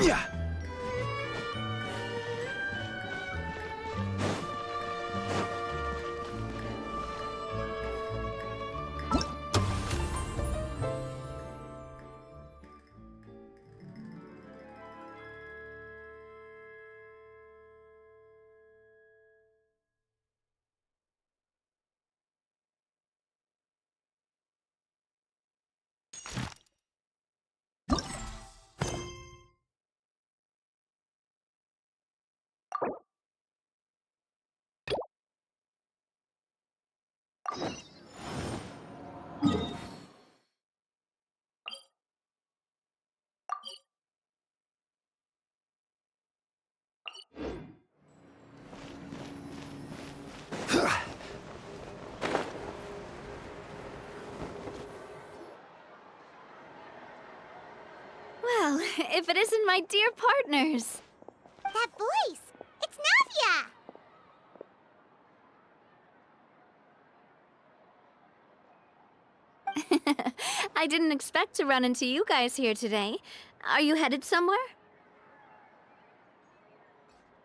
Yeah. Well, if it isn't my dear partners. That voice! It's Navia! I didn't expect to run into you guys here today. Are you headed somewhere?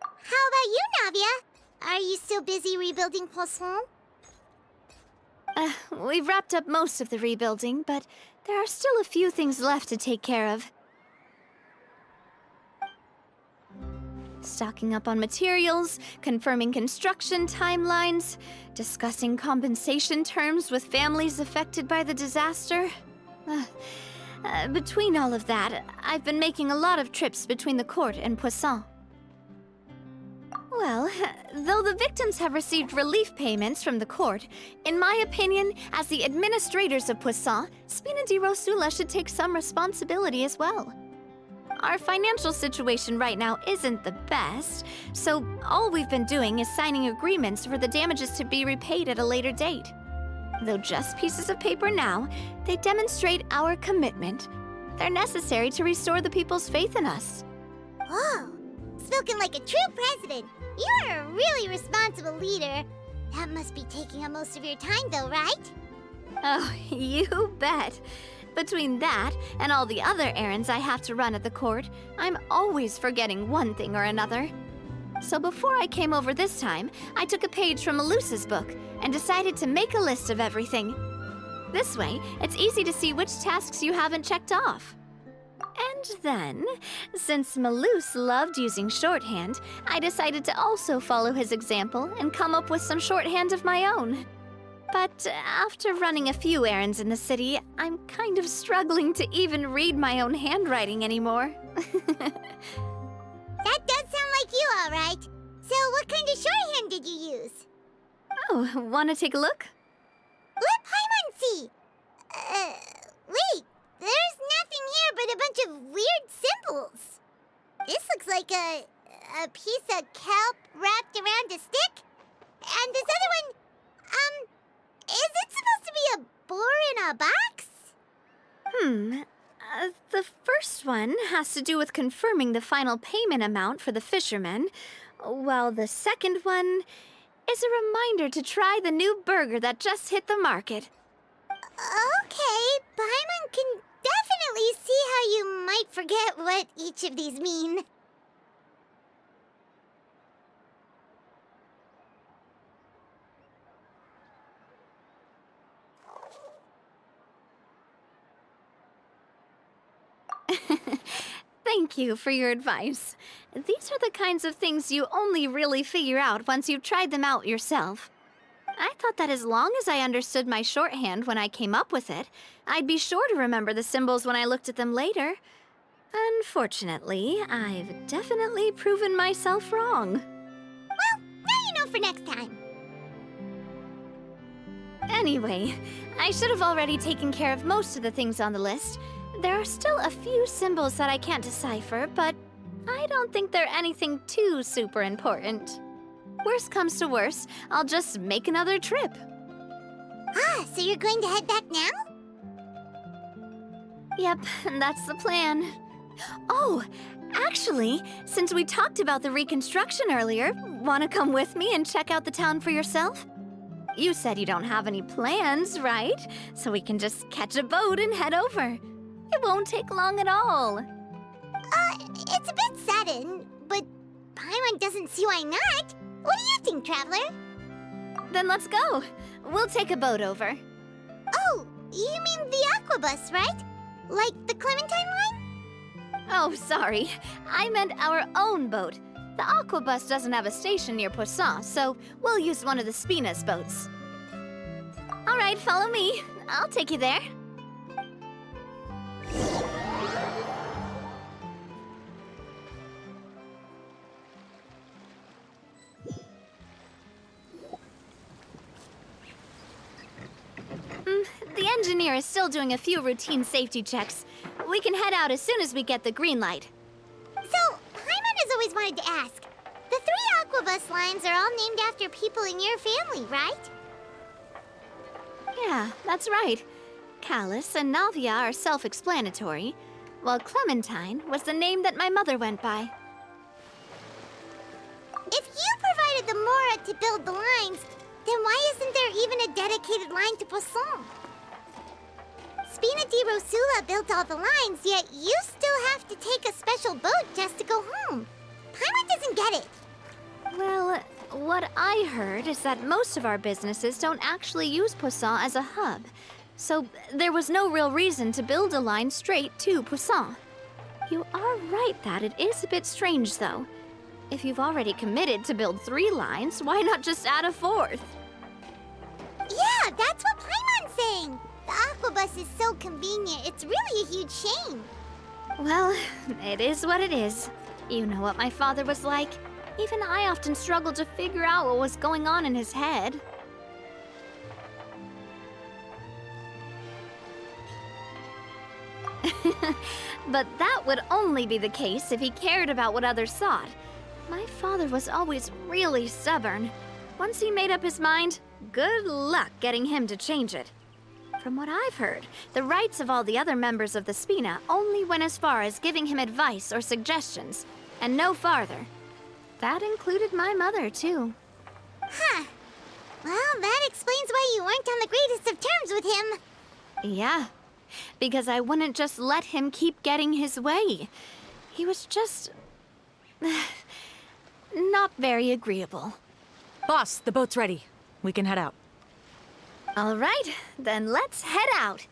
How about you, Navia? Are you still busy rebuilding Poisson? We've wrapped up most of the rebuilding, but there are still a few things left to take care of. Stocking up on materials, confirming construction timelines, discussing compensation terms with families affected by the disaster. Between all of that, I've been making a lot of trips between the court and Poisson. Well, though the victims have received relief payments from the court, in my opinion, as the administrators of Poisson, Spina di Rosula should take some responsibility as well. Our financial situation right now isn't the best, so all we've been doing is signing agreements for the damages to be repaid at a later date. Though just pieces of paper now, they demonstrate our commitment. They're necessary to restore the people's faith in us. Whoa! Spoken like a true president. You're a really responsible leader. That must be taking up most of your time, though, right? Oh, you bet. Between that and all the other errands I have to run at the court, I'm always forgetting one thing or another. So before I came over this time, I took a page from Melusa's book and decided to make a list of everything. This way, it's easy to see which tasks you haven't checked off. And then, since Melus loved using shorthand, I decided to also follow his example and come up with some shorthand of my own. But after running a few errands in the city, I'm kind of struggling to even read my own handwriting anymore. That does sound like you, all right. So what kind of shorthand did you use? Oh, wanna take a look? Let Paimon see. Wait. There's nothing here but a bunch of weird symbols. This looks like a piece of kelp wrapped around a stick. And this other one, is it supposed to be a boar in a box? The first one has to do with confirming the final payment amount for the fishermen, while the second one is a reminder to try the new burger that just hit the market. Okay, Paimon can definitely see how you might forget what each of these mean. Thank you for your advice. These are the kinds of things you only really figure out once you've tried them out yourself. I thought that as long as I understood my shorthand when I came up with it, I'd be sure to remember the symbols when I looked at them later. Unfortunately, I've definitely proven myself wrong. Well, now you know for next time. Anyway, I should have already taken care of most of the things on the list. There are still a few symbols that I can't decipher, but I don't think they're anything too super important. Worst comes to worst, I'll just make another trip. Ah, so you're going to head back now? Yep, that's the plan. Oh, actually, since we talked about the reconstruction earlier, want to come with me and check out the town for yourself? You said you don't have any plans, right? So we can just catch a boat and head over. It won't take long at all. It's It's a bit sudden, but Paimon doesn't see why not. What do you think, Traveler? Then let's go. We'll take a boat over. Oh, you mean the Aquabus, right? Like the Clementine line? Oh, sorry. I meant our own boat. The Aquabus doesn't have a station near Poisson, so we'll use one of the Spina's boats. All right, follow me. I'll take you there. The engineer is still doing a few routine safety checks. We can head out as soon as we get the green light. So, Paimon has always wanted to ask. The 3 Aquabus lines are all named after people in your family, right? Yeah, that's right. Callus and Navia are self-explanatory, while Clementine was the name that my mother went by. If you provided the Mora to build the lines, then why isn't there even a dedicated line to Poisson? Spina di Rosula built all the lines, yet you still have to take a special boat just to go home. Paimon doesn't get it. Well, what I heard is that most of our businesses don't actually use Poisson as a hub, so there was no real reason to build a line straight to Poisson. You are right that it is a bit strange, though. If you've already committed to build 3 lines, why not just add a 4th? Yeah, that's what Paimon's saying. The Aquabus is so convenient, it's really a huge shame. Well, it is what it is. You know what my father was like. Even I often struggled to figure out what was going on in his head. But that would only be the case if he cared about what others thought. My father was always really stubborn. Once he made up his mind, good luck getting him to change it. From what I've heard, the rights of all the other members of the Spina only went as far as giving him advice or suggestions, and no farther. That included my mother, too. Huh. Well, that explains why you weren't on the greatest of terms with him. Yeah, because I wouldn't just let him keep getting his way. He was just... not very agreeable. Boss, the boat's ready. We can head out. All right, then let's head out.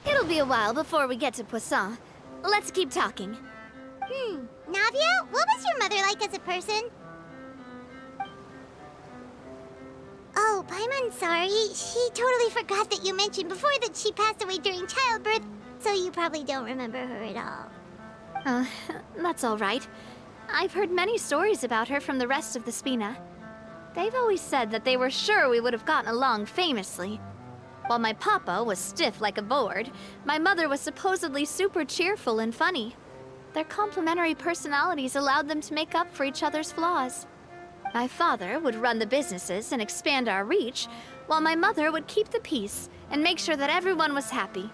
It'll be a while before we get to Poisson. Let's keep talking. Navia, what was your mother like as a person? Oh, Paimon, sorry. She totally forgot that you mentioned before that she passed away during childbirth, so you probably don't remember her at all. That's all right. I've heard many stories about her from the rest of the Spina. They've always said that they were sure we would have gotten along famously. While my papa was stiff like a board, my mother was supposedly super cheerful and funny. Their complementary personalities allowed them to make up for each other's flaws. My father would run the businesses and expand our reach, while my mother would keep the peace and make sure that everyone was happy.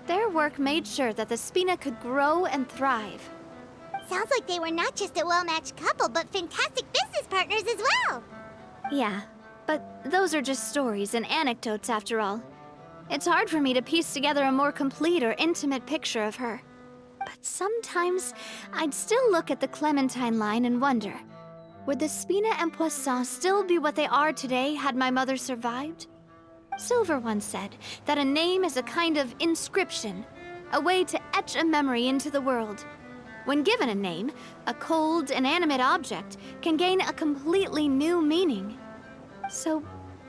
Their work made sure that the Spina could grow and thrive. Sounds like they were not just a well-matched couple, but fantastic business partners as well. Yeah, but those are just stories and anecdotes after all. It's hard for me to piece together a more complete or intimate picture of her. But sometimes I'd still look at the Clementine line and wonder, would the Spina and Poisson still be what they are today had my mother survived? Silver once said that a name is a kind of inscription, a way to etch a memory into the world. When given a name, a cold, inanimate object can gain a completely new meaning. So,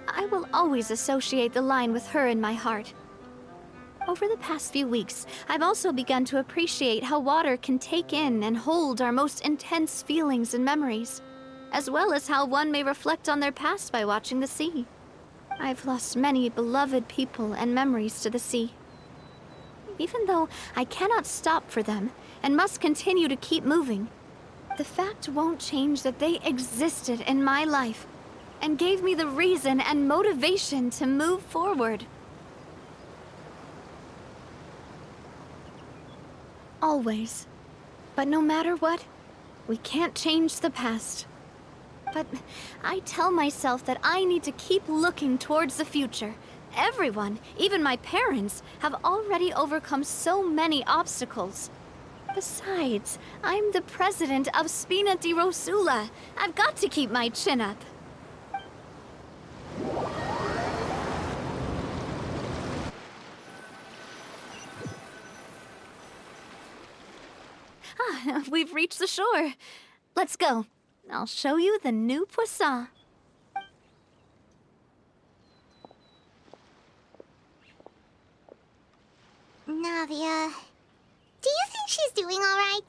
I will always associate the line with her in my heart. Over the past few weeks, I've also begun to appreciate how water can take in and hold our most intense feelings and memories, as well as how one may reflect on their past by watching the sea. I've lost many beloved people and memories to the sea. Even though I cannot stop for them and must continue to keep moving, the fact won't change that they existed in my life and gave me the reason and motivation to move forward. Always. But no matter what, we can't change the past. But I tell myself that I need to keep looking towards the future. Everyone, even my parents, have already overcome so many obstacles. Besides, I'm the president of Spina di Rosula. I've got to keep my chin up. Ah, we've reached the shore. Let's go. I'll show you the new poisson. Navia, do you think she's doing all right?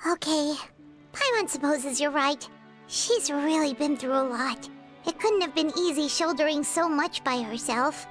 Okay, Paimon supposes you're right. She's really been through a lot. It couldn't have been easy shouldering so much by herself.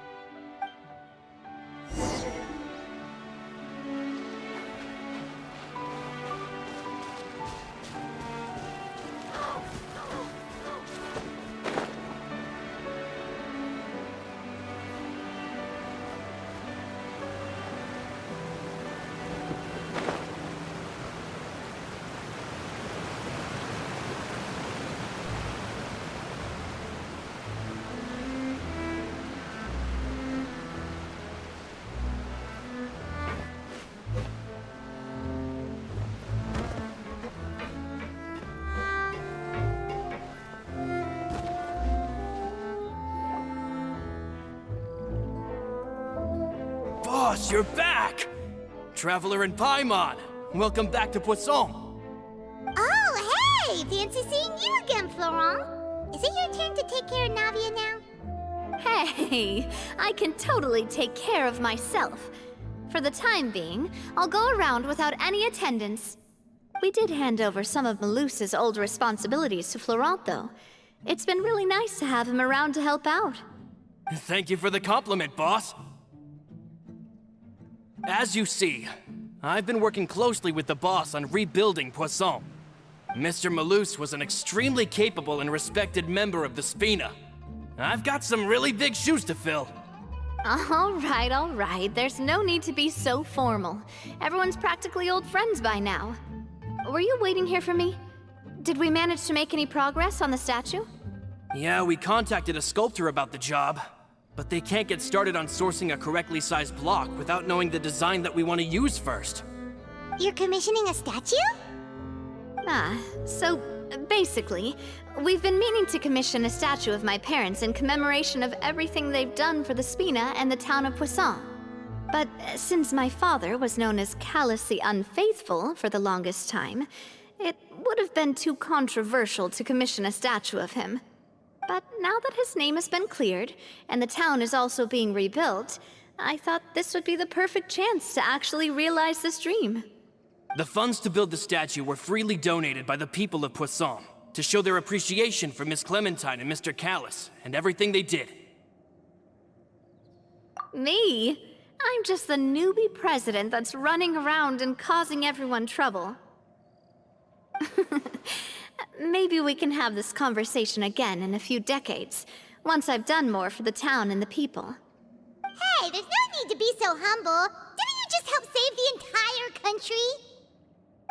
Boss, you're back! Traveler and Paimon, welcome back to Poisson. Oh, hey! Fancy seeing you again, Florent. Is it your turn to take care of Navia now? Hey, I can totally take care of myself. For the time being, I'll go around without any attendance. We did hand over some of Malus's old responsibilities to Florent, though. It's been really nice to have him around to help out. Thank you for the compliment, boss. As you see, I've been working closely with the boss on rebuilding Poisson. Mr. Malus was an extremely capable and respected member of the Spina. I've got some really big shoes to fill. All right. There's no need to be so formal. Everyone's practically old friends by now. Were you waiting here for me? Did we manage to make any progress on the statue? Yeah, we contacted a sculptor about the job, but they can't get started on sourcing a correctly sized block without knowing the design that we want to use first. You're commissioning a statue? So basically, we've been meaning to commission a statue of my parents in commemoration of everything they've done for the Spina and the town of Poisson. But since my father was known as Callus the Unfaithful for the longest time, it would have been too controversial to commission a statue of him. But now that his name has been cleared, and the town is also being rebuilt, I thought this would be the perfect chance to actually realize this dream. The funds to build the statue were freely donated by the people of Poisson to show their appreciation for Miss Clementine and Mr. Callus and everything they did. Me? I'm just the newbie president that's running around and causing everyone trouble. Maybe we can have this conversation again in a few decades, once I've done more for the town and the people. Hey, there's no need to be so humble. Didn't you just help save the entire country?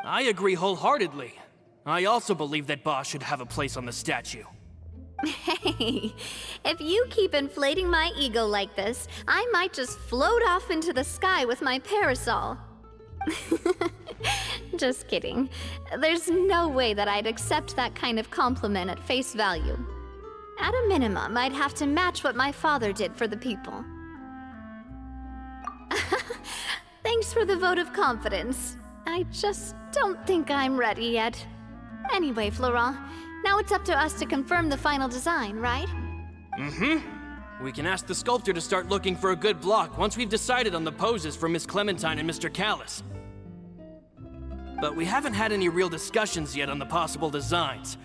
I agree wholeheartedly. I also believe that Boss should have a place on the statue. Hey, if you keep inflating my ego like this, I might just float off into the sky with my parasol. Just kidding. There's no way that I'd accept that kind of compliment at face value. At a minimum, I'd have to match what my father did for the people. Thanks for the vote of confidence. I just don't think I'm ready yet. Anyway, Florent, now it's up to us to confirm the final design, right? We can ask the sculptor to start looking for a good block once we've decided on the poses for Miss Clementine and Mr. Callus. But we haven't had any real discussions yet on the possible designs.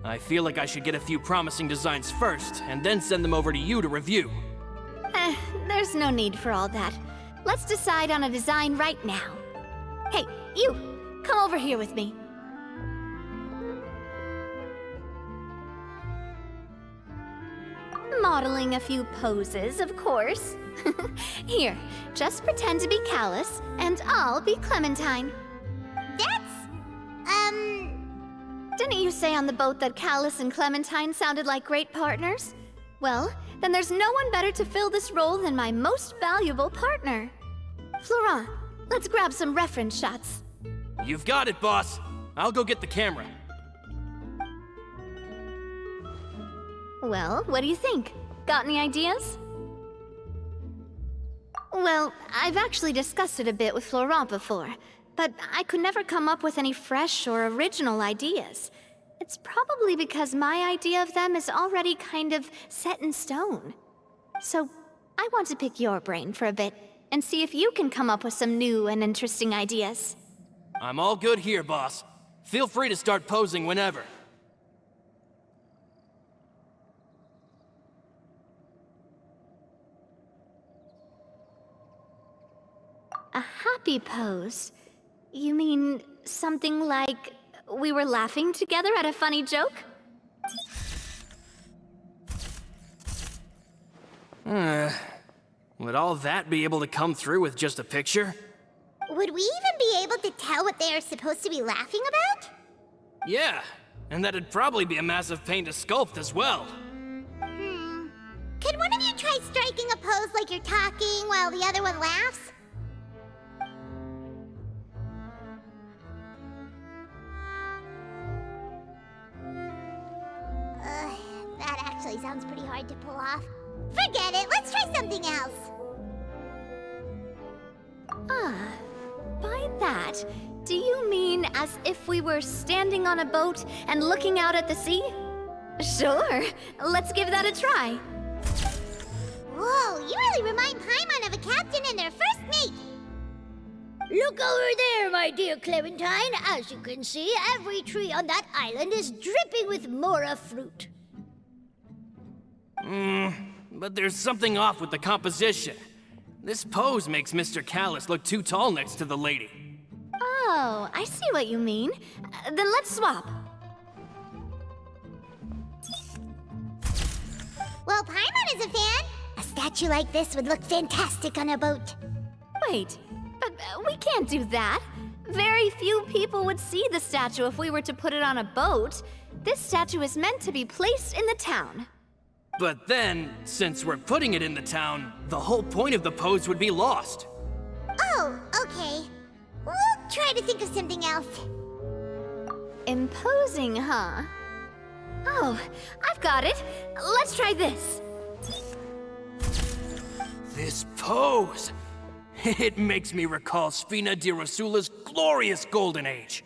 I feel like I should get a few promising designs first, and then send them over to you to review. There's no need for all that. Let's decide on a design right now. Hey, you! Come over here with me. Modeling a few poses, of course. Here, just pretend to be Callus, and I'll be Clementine. Didn't you say on the boat that Callus and Clementine sounded like great partners? Well, then there's no one better to fill this role than my most valuable partner. Florent, let's grab some reference shots. You've got it, boss. I'll go get the camera. Well, what do you think? Got any ideas? Well, I've actually discussed it a bit with Florent before, but I could never come up with any fresh or original ideas. It's probably because my idea of them is already kind of set in stone. So, I want to pick your brain for a bit and see if you can come up with some new and interesting ideas. I'm all good here, boss. Feel free to start posing whenever. A happy pose? You mean something like we were laughing together at a funny joke? Would all that be able to come through with just a picture? Would we even be able to tell what they are supposed to be laughing about? Yeah, and that'd probably be a massive pain to sculpt as well. Could one of you try striking a pose like you're talking while the other one laughs? That actually sounds pretty hard to pull off. Forget it, let's try something else. By that, do you mean as if we were standing on a boat and looking out at the sea? Sure, let's give that a try. Whoa, you really remind Paimon of a captain and their first mate. Look over there, my dear Clementine. As you can see, every tree on that island is dripping with mora fruit. But there's something off with the composition. This pose makes Mr. Callus look too tall next to the lady. Oh, I see what you mean. Then let's swap. Well, Paimon is a fan. A statue like this would look fantastic on a boat. Wait, but we can't do that. Very few people would see the statue if we were to put it on a boat. This statue is meant to be placed in the town. But then, since we're putting it in the town, the whole point of the pose would be lost. Oh, okay. We'll try to think of something else. Imposing, huh? Oh, I've got it. Let's try this. This pose! It makes me recall Spina di Rosula's glorious golden age.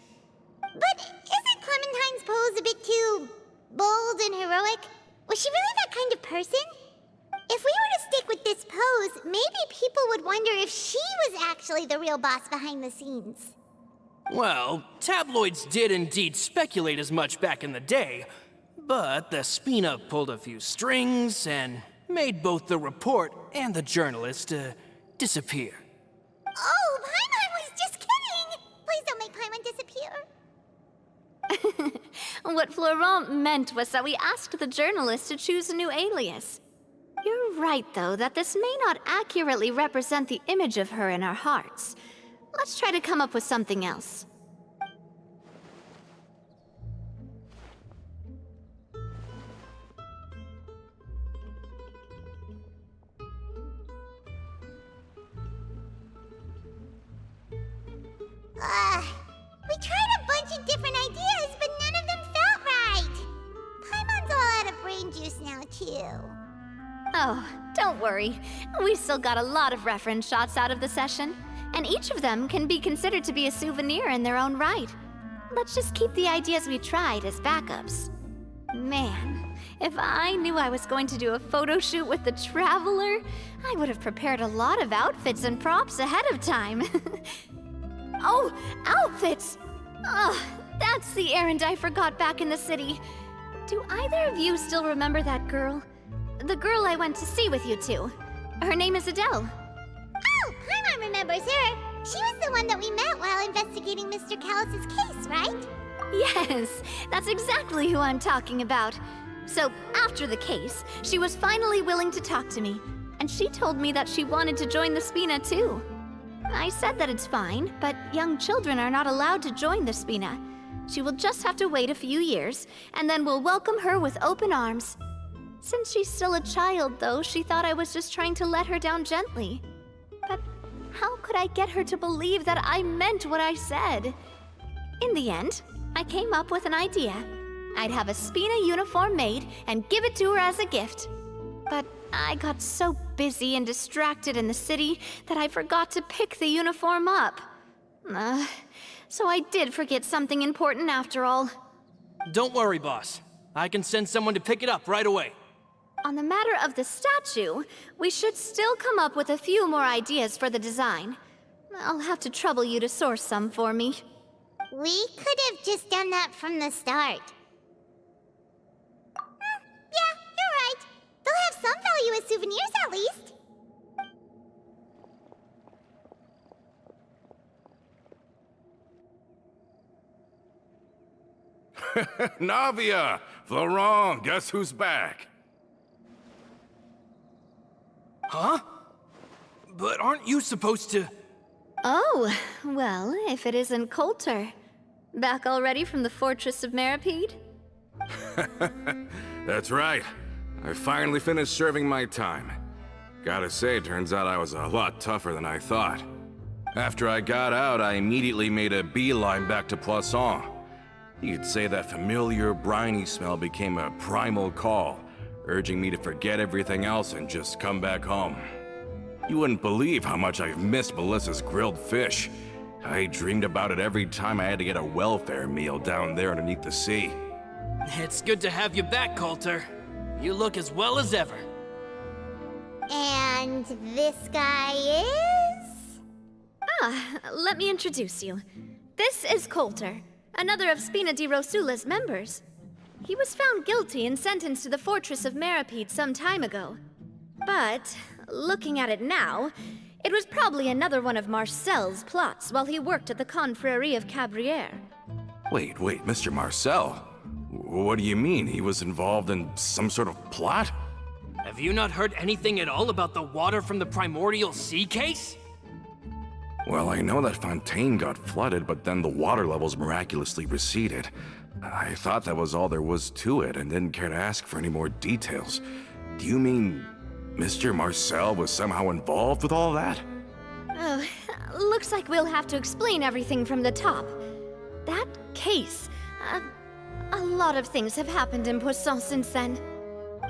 But isn't Clementine's pose a bit too bold and heroic? Was she really that kind of person? If we were to stick with this pose, maybe people would wonder if she was actually the real boss behind the scenes. Well, tabloids did indeed speculate as much back in the day, but the Spina pulled a few strings and made both the report and the journalist disappear. Oh, Paimon was just kidding! Please don't make Paimon disappear. What Florent meant was that we asked the journalist to choose a new alias. You're right, though, that this may not accurately represent the image of her in our hearts. Let's try to come up with something else. We tried a bunch of different ideas, but none of them felt right. Paimon's all out of brain juice now, too. Oh, don't worry. We still got a lot of reference shots out of the session, and each of them can be considered to be a souvenir in their own right. Let's just keep the ideas we tried as backups. Man, if I knew I was going to do a photo shoot with the Traveler, I would have prepared a lot of outfits and props ahead of time. Oh, outfits! Ugh, that's the errand I forgot back in the city. Do either of you still remember that girl? The girl I went to see with you two. Her name is Adele. Oh, Paimon remembers her. She was the one that we met while investigating Mr. Callus's case, right? Yes, that's exactly who I'm talking about. So, after the case, she was finally willing to talk to me, and she told me that she wanted to join the Spina too. I said that it's fine, but young children are not allowed to join the Spina. She will just have to wait a few years, and then we'll welcome her with open arms. Since she's still a child, though, she thought I was just trying to let her down gently. But how could I get her to believe that I meant what I said? In the end, I came up with an idea. I'd have a Spina uniform made and give it to her as a gift. But I got so busy and distracted in the city that I forgot to pick the uniform up. So I did forget something important after all. Don't worry, boss. I can send someone to pick it up right away. On the matter of the statue, we should still come up with a few more ideas for the design. I'll have to trouble you to source some for me. We could have just done that from the start. Yeah, you're right. They'll have some value as souvenirs at least. Navia! Florent, guess who's back? Huh? But aren't you supposed to... Oh, well, if it isn't Coulter. Back already from the Fortress of Meripede? That's right. I finally finished serving my time. Gotta say, turns out I was a lot tougher than I thought. After I got out, I immediately made a beeline back to Poisson. You could say that familiar, briny smell became a primal call, urging me to forget everything else and just come back home. You wouldn't believe how much I've missed Melissa's grilled fish. I dreamed about it every time I had to get a welfare meal down there underneath the sea. It's good to have you back, Coulter. You look as well as ever. And this guy is? Let me introduce you. This is Coulter, another of Spina di Rosula's members. He was found guilty and sentenced to the Fortress of Meripede some time ago. But, looking at it now, it was probably another one of Marcel's plots while he worked at the Confrérie of Cabrières. Wait, Mr. Marcel? What do you mean? He was involved in some sort of plot? Have you not heard anything at all about the water from the primordial sea case? Well, I know that Fontaine got flooded, but then the water levels miraculously receded. I thought that was all there was to it and didn't care to ask for any more details. Do you mean Mr. Marcel was somehow involved with all that? Oh, looks like we'll have to explain everything from the top. That case, a lot of things have happened in Poisson since then.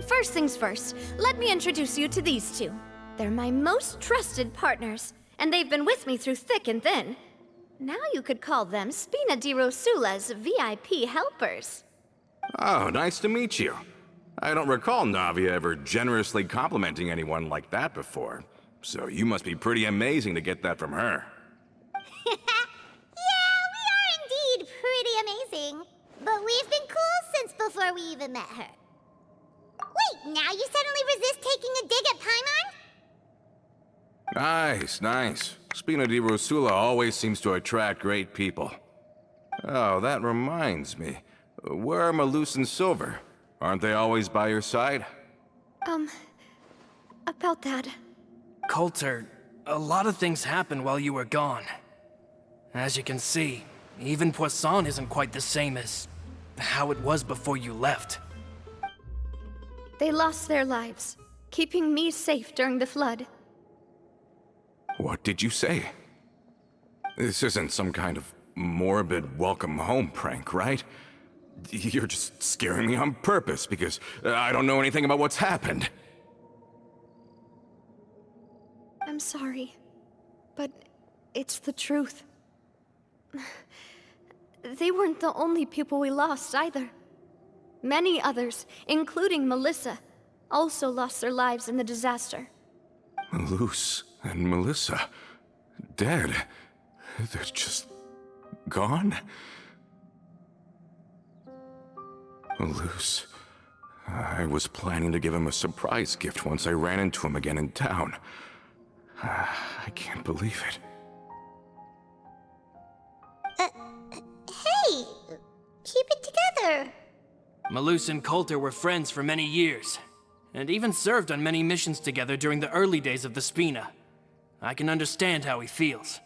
First things first, let me introduce you to these two. They're my most trusted partners, and they've been with me through thick and thin. Now you could call them Spina di Rosula's VIP helpers. Oh, nice to meet you. I don't recall Navia ever generously complimenting anyone like that before, so you must be pretty amazing to get that from her. Yeah, we are indeed pretty amazing. But we've been cool since before we even met her. Wait, now you suddenly resist taking a dig at Paimon? Nice. Spina di Rosula always seems to attract great people. Oh, that reminds me. Where are Malus and Silver? Aren't they always by your side? About that. Coulter, a lot of things happened while you were gone. As you can see, even Poisson isn't quite the same as how it was before you left. They lost their lives, keeping me safe during the flood. What did you say? This isn't some kind of morbid welcome home prank, right? You're just scaring me on purpose because I don't know anything about what's happened. I'm sorry, but it's the truth. They weren't the only people we lost either. Many others, including Melissa, also lost their lives in the disaster. Malus and Melissa, dead. They're just gone? Malus, I was planning to give him a surprise gift once I ran into him again in town. I can't believe it. Hey, keep it together. Malus and Coulter were friends for many years, and even served on many missions together during the early days of the Spina. I can understand how he feels.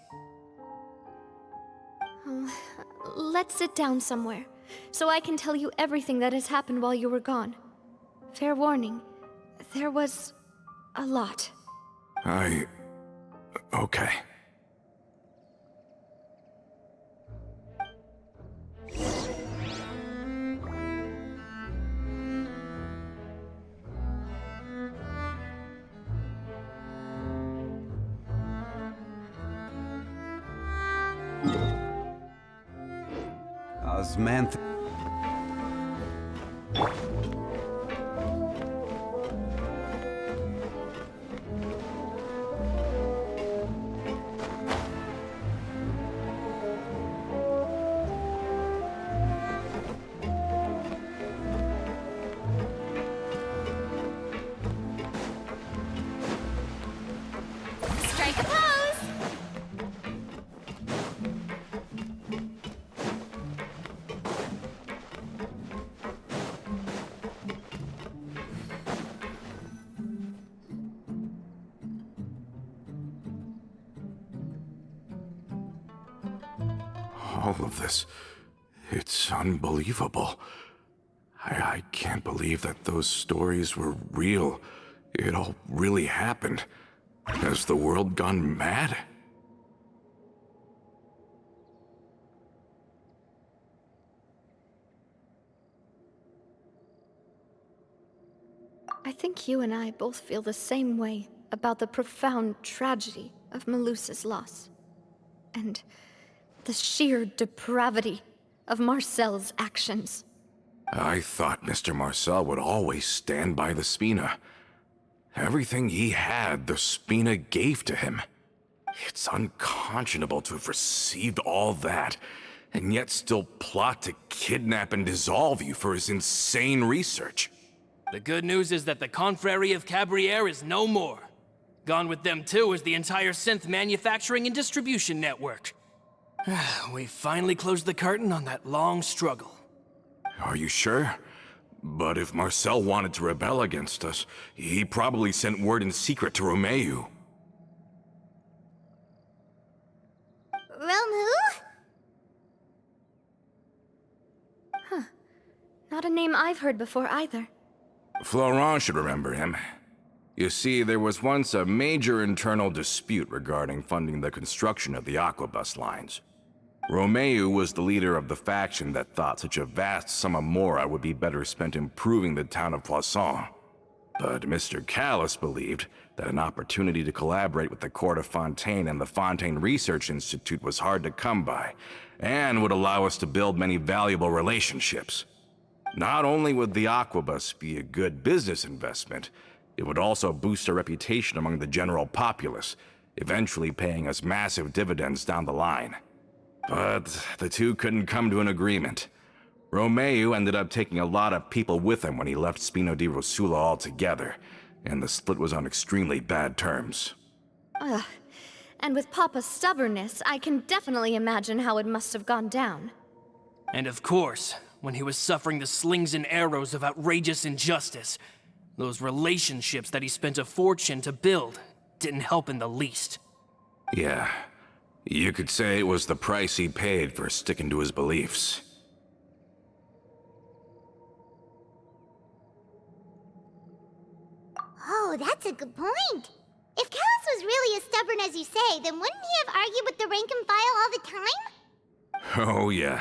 Let's sit down somewhere, so I can tell you everything that has happened while you were gone. Fair warning, there was a lot. Okay. Osmanth. Strike a pose! All of this, it's unbelievable. I can't believe that those stories were real. It all really happened. Has the world gone mad? I think you and I both feel the same way about the profound tragedy of Malus's loss. And the sheer depravity of Marcel's actions. I thought Mr. Marcel would always stand by the Spina. Everything he had, the Spina gave to him. It's unconscionable to have received all that, and yet still plot to kidnap and dissolve you for his insane research. The good news is that the Confrérie of Cabriere is no more. Gone with them too is the entire synth manufacturing and distribution network. We finally closed the curtain on that long struggle. Are you sure? But if Marcel wanted to rebel against us, he probably sent word in secret to Romeu. Romeu? Not a name I've heard before either. Florent should remember him. You see, there was once a major internal dispute regarding funding the construction of the Aquabus lines. Romeu was the leader of the faction that thought such a vast sum of mora would be better spent improving the town of Poisson. But Mr. Callis believed that an opportunity to collaborate with the Court of Fontaine and the Fontaine Research Institute was hard to come by, and would allow us to build many valuable relationships. Not only would the Aquabus be a good business investment, it would also boost our reputation among the general populace, eventually paying us massive dividends down the line. But the two couldn't come to an agreement. Romeu ended up taking a lot of people with him when he left Spino di Rosula altogether, and the split was on extremely bad terms. Ugh. And with Papa's stubbornness, I can definitely imagine how it must have gone down. And of course, when he was suffering the slings and arrows of outrageous injustice, those relationships that he spent a fortune to build didn't help in the least. Yeah, you could say it was the price he paid for sticking to his beliefs. Oh, that's a good point. If Callis was really as stubborn as you say, then wouldn't he have argued with the rank and file all the time? Oh yeah,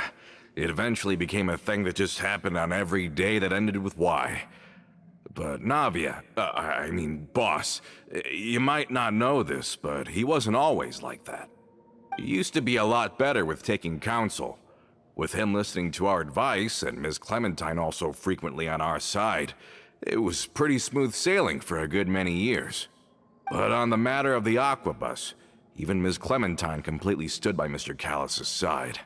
it eventually became a thing that just happened on every day that ended with Y. But Navia, boss, you might not know this, but he wasn't always like that. He used to be a lot better with taking counsel. With him listening to our advice, and Ms. Clementine also frequently on our side, it was pretty smooth sailing for a good many years. But on the matter of the Aquabus, even Ms. Clementine completely stood by Mr. Callis' side.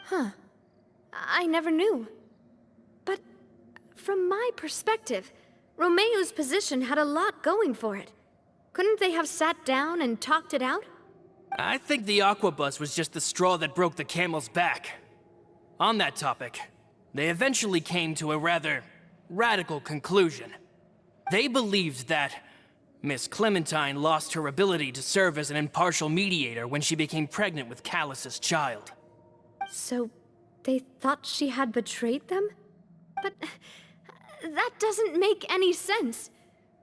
Huh. I never knew. But from my perspective, Romeu's position had a lot going for it. Couldn't they have sat down and talked it out? I think the Aquabus was just the straw that broke the camel's back. On that topic, they eventually came to a rather radical conclusion. They believed that Miss Clementine lost her ability to serve as an impartial mediator when she became pregnant with Callus's child. So, they thought she had betrayed them? But that doesn't make any sense.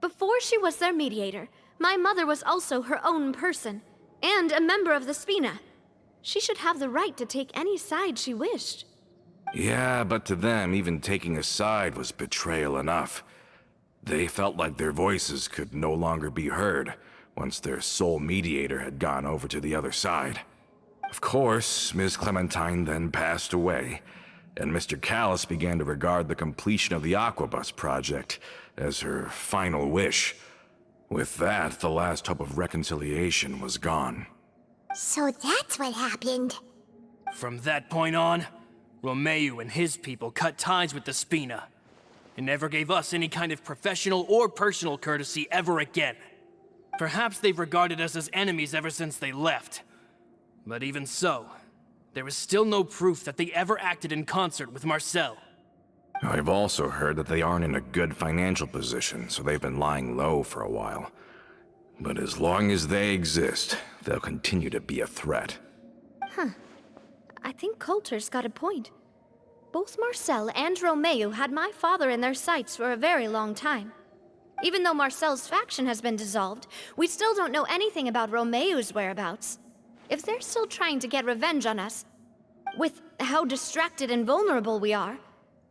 Before she was their mediator, my mother was also her own person, and a member of the Spina. She should have the right to take any side she wished. Yeah, but to them, even taking a side was betrayal enough. They felt like their voices could no longer be heard once their sole mediator had gone over to the other side. Of course, Ms. Clementine then passed away, and Mr. Callus began to regard the completion of the Aquabus project as her final wish. With that, the last hope of reconciliation was gone. So that's what happened. From that point on, Romeu and his people cut ties with the Spina, and never gave us any kind of professional or personal courtesy ever again. Perhaps they've regarded us as enemies ever since they left. But even so, there is still no proof that they ever acted in concert with Marcel. I've also heard that they aren't in a good financial position, so they've been lying low for a while. But as long as they exist, they'll continue to be a threat. I think Coulter's got a point. Both Marcel and Romeu had my father in their sights for a very long time. Even though Marcel's faction has been dissolved, we still don't know anything about Romeu's whereabouts. If they're still trying to get revenge on us, with how distracted and vulnerable we are,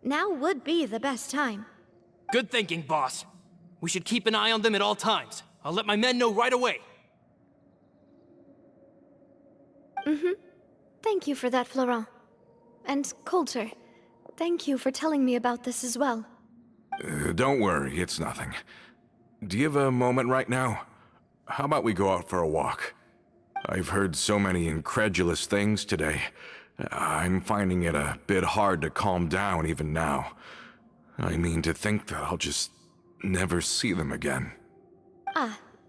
now would be the best time. Good thinking, boss. We should keep an eye on them at all times. I'll let my men know right away. Thank you for that, Florent. And Coulter, thank you for telling me about this as well. Don't worry, it's nothing. Do you have a moment right now? How about we go out for a walk? I've heard so many incredulous things today. I'm finding it a bit hard to calm down even now. I mean, to think that I'll just never see them again.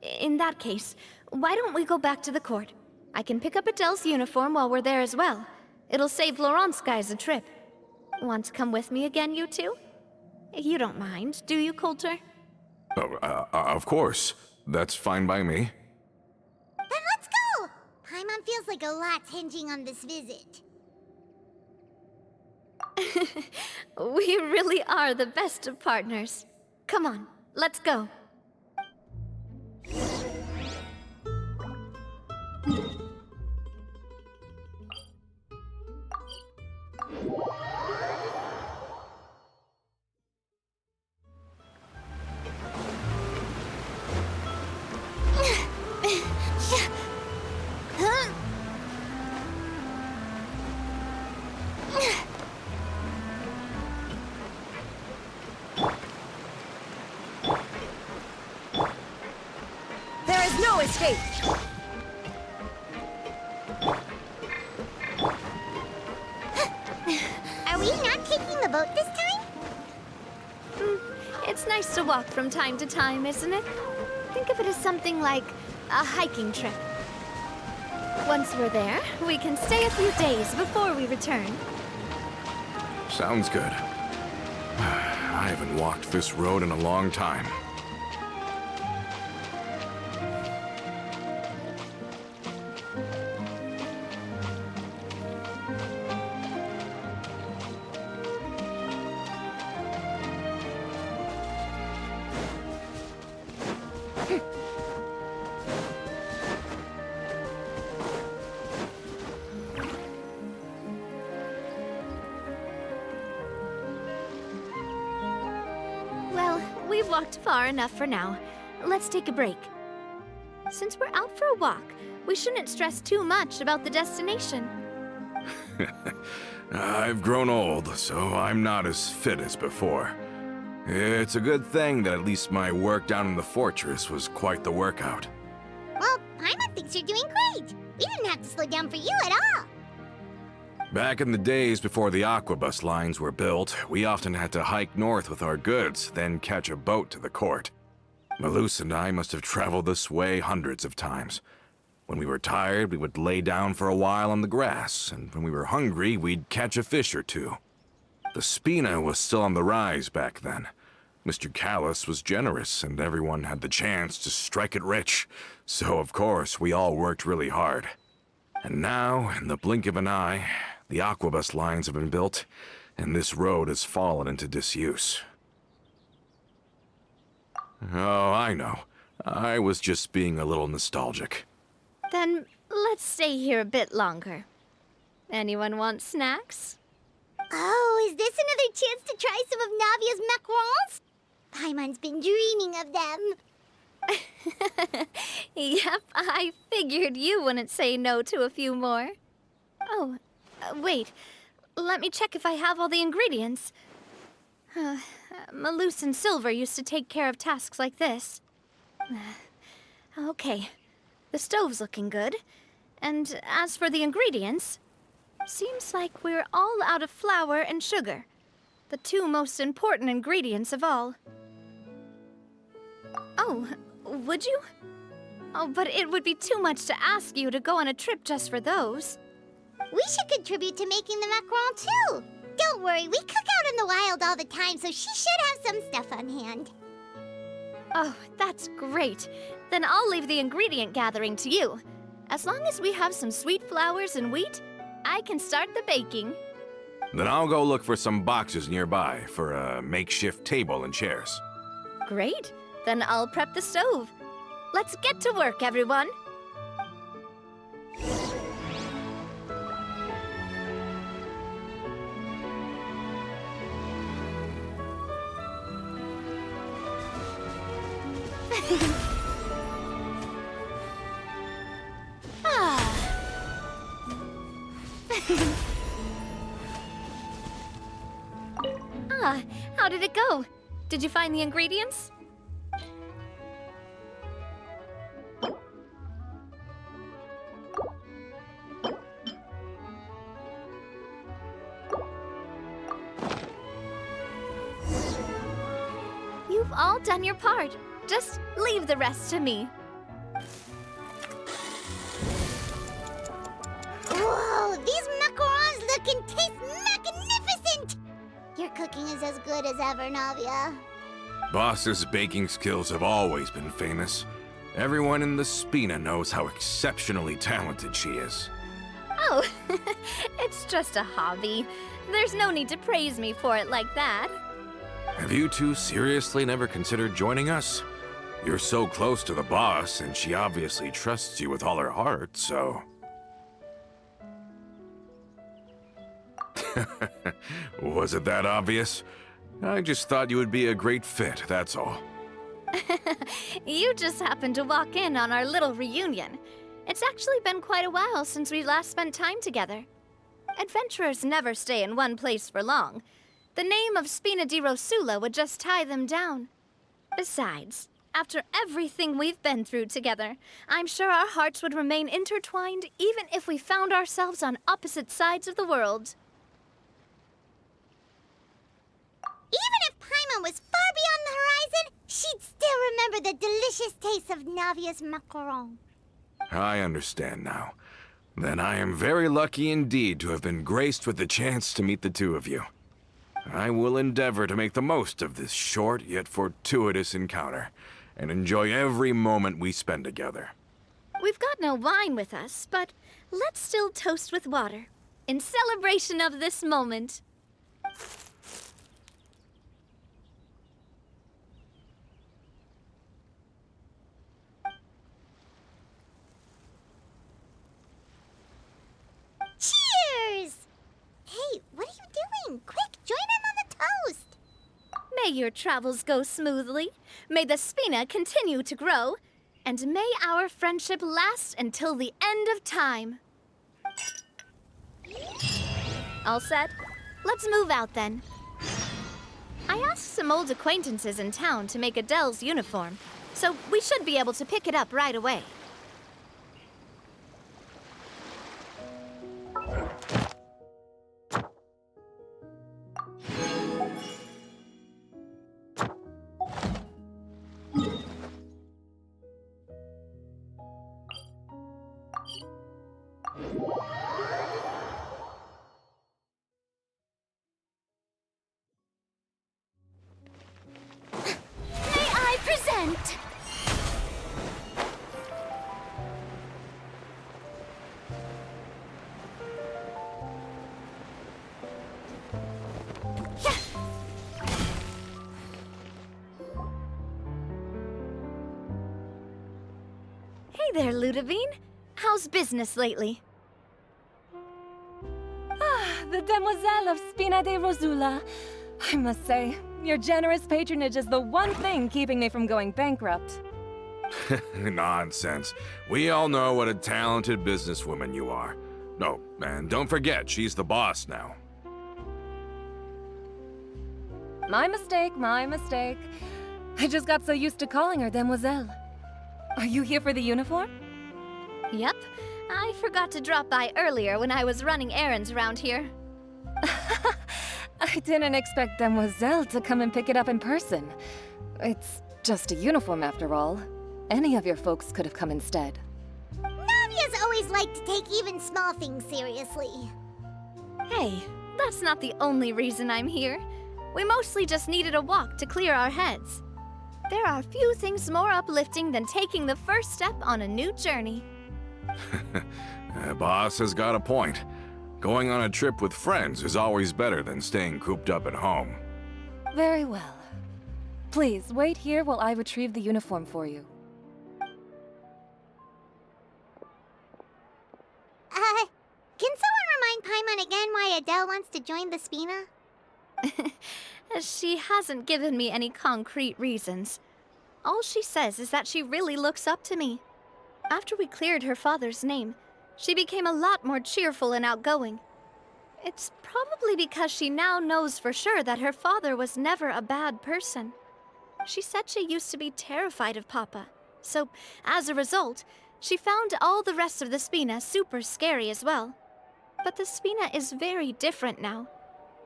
In that case, why don't we go back to the court? I can pick up Adele's uniform while we're there as well. It'll save Laurent's guys a trip. Want to come with me again, you two? You don't mind, do you, Coulter? Of course. That's fine by me. Then let's go! Paimon feels like a lot's hinging on this visit. We really are the best of partners. Come on, let's go. There is no escape! Are we not taking the boat this time? It's nice to walk from time to time, isn't it? Think of it as something like a hiking trip. Once we're there, we can stay a few days before we return. Sounds good. I haven't walked this road in a long time. Well, we've walked far enough for now. Let's take a break. Since we're out for a walk, we shouldn't stress too much about the destination. I've grown old, so I'm not as fit as before. It's a good thing that at least my work down in the fortress was quite the workout. Well, Paimon thinks you're doing great. We didn't have to slow down for you at all. Back in the days before the Aquabus lines were built, we often had to hike north with our goods, then catch a boat to the court. Malus and I must have traveled this way hundreds of times. When we were tired, we would lay down for a while on the grass, and when we were hungry, we'd catch a fish or two. The Spina was still on the rise back then. Mr. Callus was generous, and everyone had the chance to strike it rich. So, of course, we all worked really hard. And now, in the blink of an eye, the Aquabus lines have been built, and this road has fallen into disuse. Oh, I know. I was just being a little nostalgic. Then let's stay here a bit longer. Anyone want snacks? Oh, is this another chance to try some of Navia's macarons? Paimon's been dreaming of them. Yep, I figured you wouldn't say no to a few more. Oh, wait. Let me check if I have all the ingredients. Maloose and Silver used to take care of tasks like this. Okay, the stove's looking good. And as for the ingredients, seems like we're all out of flour and sugar, the two most important ingredients of all. Oh, would you? Oh, but it would be too much to ask you to go on a trip just for those. We should contribute to making the macaron too. Don't worry, we cook out in the wild all the time, so she should have some stuff on hand. Oh, that's great. Then I'll leave the ingredient gathering to you. As long as we have some sweet flowers and wheat, I can start the baking. Then I'll go look for some boxes nearby for a makeshift table and chairs. Great. Then I'll prep the stove. Let's get to work, everyone. How did it go? Did you find the ingredients? You've all done your part. Just leave the rest to me. Whoa, these macarons look and taste magnificent! Your cooking is as good as ever, Navia. Boss's baking skills have always been famous. Everyone in the Spina knows how exceptionally talented she is. Oh, it's just a hobby. There's no need to praise me for it like that. Have you two seriously never considered joining us? You're so close to the boss, and she obviously trusts you with all her heart, so... Was it that obvious? I just thought you would be a great fit, that's all. You just happened to walk in on our little reunion. It's actually been quite a while since we last spent time together. Adventurers never stay in one place for long. The name of Spina di Rosula would just tie them down. Besides, after everything we've been through together, I'm sure our hearts would remain intertwined even if we found ourselves on opposite sides of the world. Even if Paimon was far beyond the horizon, she'd still remember the delicious taste of Navia's macaron. I understand now. Then I am very lucky indeed to have been graced with the chance to meet the two of you. I will endeavor to make the most of this short yet fortuitous encounter, and enjoy every moment we spend together. We've got no wine with us, but let's still toast with water, in celebration of this moment. Cheers! Hey, what are you doing? Quick, join in on the toast! May your travels go smoothly, may the Spina continue to grow, and may our friendship last until the end of time. All set? Let's move out then. I asked some old acquaintances in town to make Adele's uniform, so we should be able to pick it up right away. Hey there, Ludovine. How's business lately? The Demoiselle of Spina de Rosula. I must say, your generous patronage is the one thing keeping me from going bankrupt. Nonsense. We all know what a talented businesswoman you are. No, and don't forget, she's the boss now. My mistake, my mistake. I just got so used to calling her Demoiselle. Are you here for the uniform? Yep. I forgot to drop by earlier when I was running errands around here. I didn't expect Demoiselle to come and pick it up in person. It's just a uniform after all. Any of your folks could have come instead. Navia's always liked to take even small things seriously. Hey, that's not the only reason I'm here. We mostly just needed a walk to clear our heads. There are few things more uplifting than taking the first step on a new journey. Boss has got a point. Going on a trip with friends is always better than staying cooped up at home. Very well. Please, wait here while I retrieve the uniform for you. Can someone remind Paimon again why Adele wants to join the Spina? She hasn't given me any concrete reasons. All she says is that she really looks up to me. After we cleared her father's name, she became a lot more cheerful and outgoing. It's probably because she now knows for sure that her father was never a bad person. She said she used to be terrified of Papa, so as a result, she found all the rest of the Spina super scary as well. But the Spina is very different now.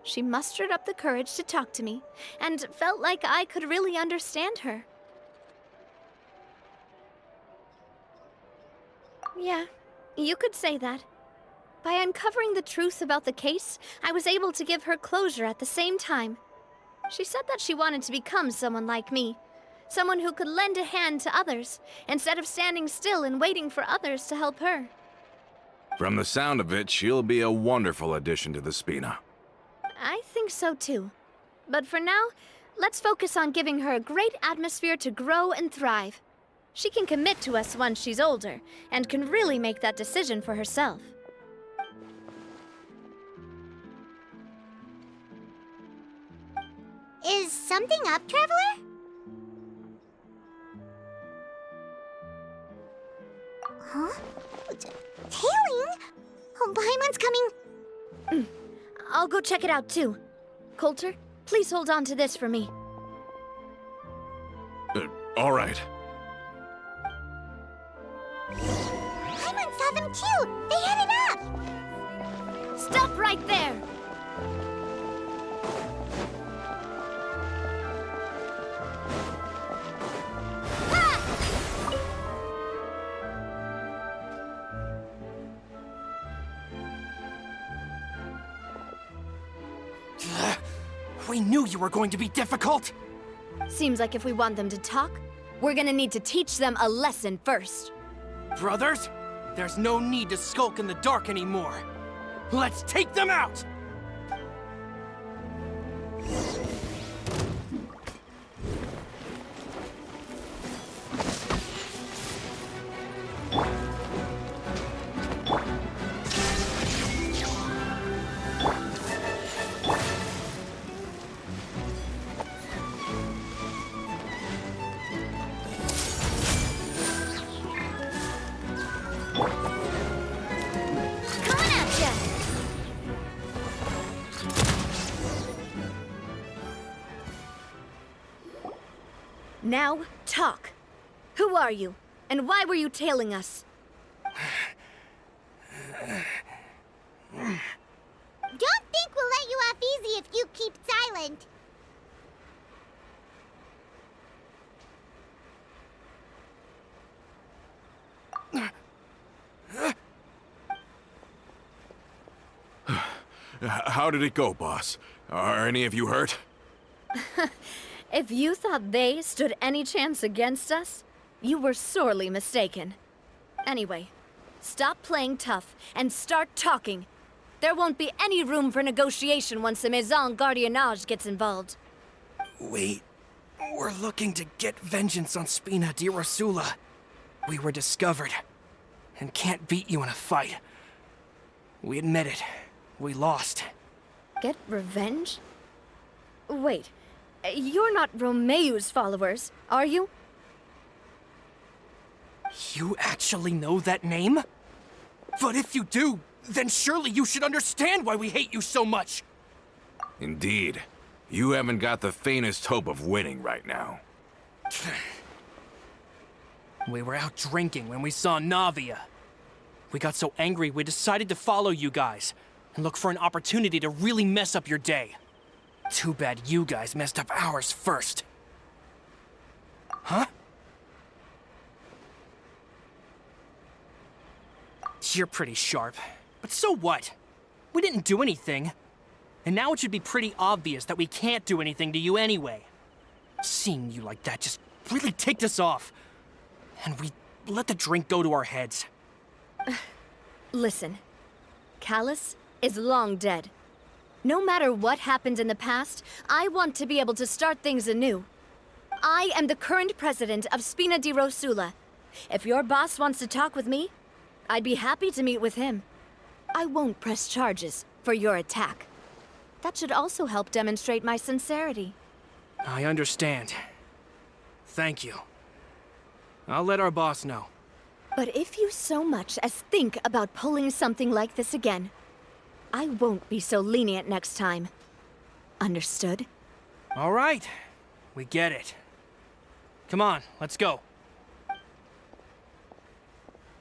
She mustered up the courage to talk to me, and felt like I could really understand her. Yeah, you could say that. By uncovering the truth about the case, I was able to give her closure at the same time. She said that she wanted to become someone like me. Someone who could lend a hand to others, instead of standing still and waiting for others to help her. From the sound of it, she'll be a wonderful addition to the Spina. I think so too. But for now, let's focus on giving her a great atmosphere to grow and thrive. She can commit to us once she's older, and can really make that decision for herself. Is something up, Traveler? Huh? Tailing? Oh, Paimon's coming. I'll go check it out too. Coulter, please hold on to this for me. All right. Paimon saw them too. They headed up. Stop right there! We knew you were going to be difficult! Seems like if we want them to talk, we're gonna need to teach them a lesson first. Brothers, there's no need to skulk in the dark anymore. Let's take them out! Coming at ya! Now, talk. Who are you? And why were you tailing us? Don't think we'll let you off easy if you keep silent. How did it go, boss? Are any of you hurt? If you thought they stood any chance against us, you were sorely mistaken. Anyway, stop playing tough and start talking. There won't be any room for negotiation once the Maison Gardiennage gets involved. We're looking to get vengeance on Spina di Rosula. We were discovered, and can't beat you in a fight. We admit it. We lost. Get revenge? Wait, you're not Romeu's followers, are you? You actually know that name? But if you do, then surely you should understand why we hate you so much! Indeed. You haven't got the faintest hope of winning right now. We were out drinking when we saw Navia. We got so angry we decided to follow you guys and look for an opportunity to really mess up your day. Too bad you guys messed up ours first. Huh? You're pretty sharp, but so what? We didn't do anything. And now it should be pretty obvious that we can't do anything to you anyway. Seeing you like that just really ticked us off. And we let the drink go to our heads. Listen, Callus is long dead. No matter what happened in the past, I want to be able to start things anew. I am the current president of Spina di Rosula. If your boss wants to talk with me, I'd be happy to meet with him. I won't press charges for your attack. That should also help demonstrate my sincerity. I understand. Thank you. I'll let our boss know. But if you so much as think about pulling something like this again, I won't be so lenient next time. Understood? All right. We get it. Come on, let's go.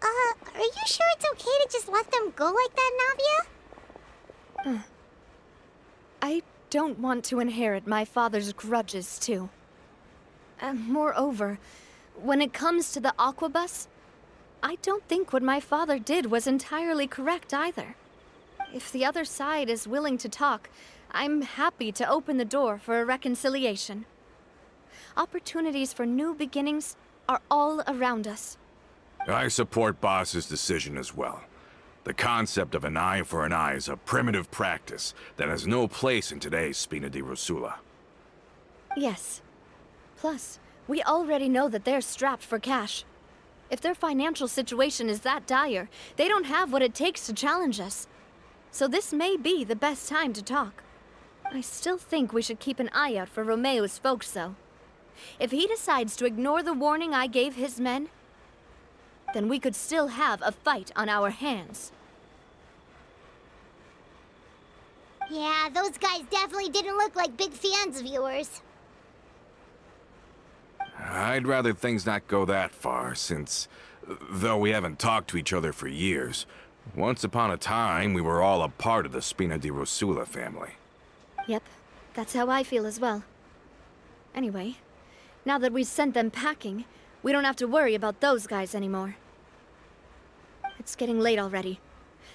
Are you sure it's okay to just let them go like that, Navia? I don't want to inherit my father's grudges, too. Moreover, when it comes to the Aquabus, I don't think what my father did was entirely correct either. If the other side is willing to talk, I'm happy to open the door for a reconciliation. Opportunities for new beginnings are all around us. I support Boss's decision as well. The concept of an eye for an eye is a primitive practice that has no place in today's Spina di Rosula. Yes. Plus, we already know that they're strapped for cash. If their financial situation is that dire, they don't have what it takes to challenge us. So this may be the best time to talk. I still think we should keep an eye out for Romeu's folks, though. If he decides to ignore the warning I gave his men, then we could still have a fight on our hands. Yeah, those guys definitely didn't look like big fans of yours. I'd rather things not go that far, since, though we haven't talked to each other for years, once upon a time we were all a part of the Spina di Rosula family. Yep, that's how I feel as well. Anyway, now that we've sent them packing, we don't have to worry about those guys anymore. It's getting late already,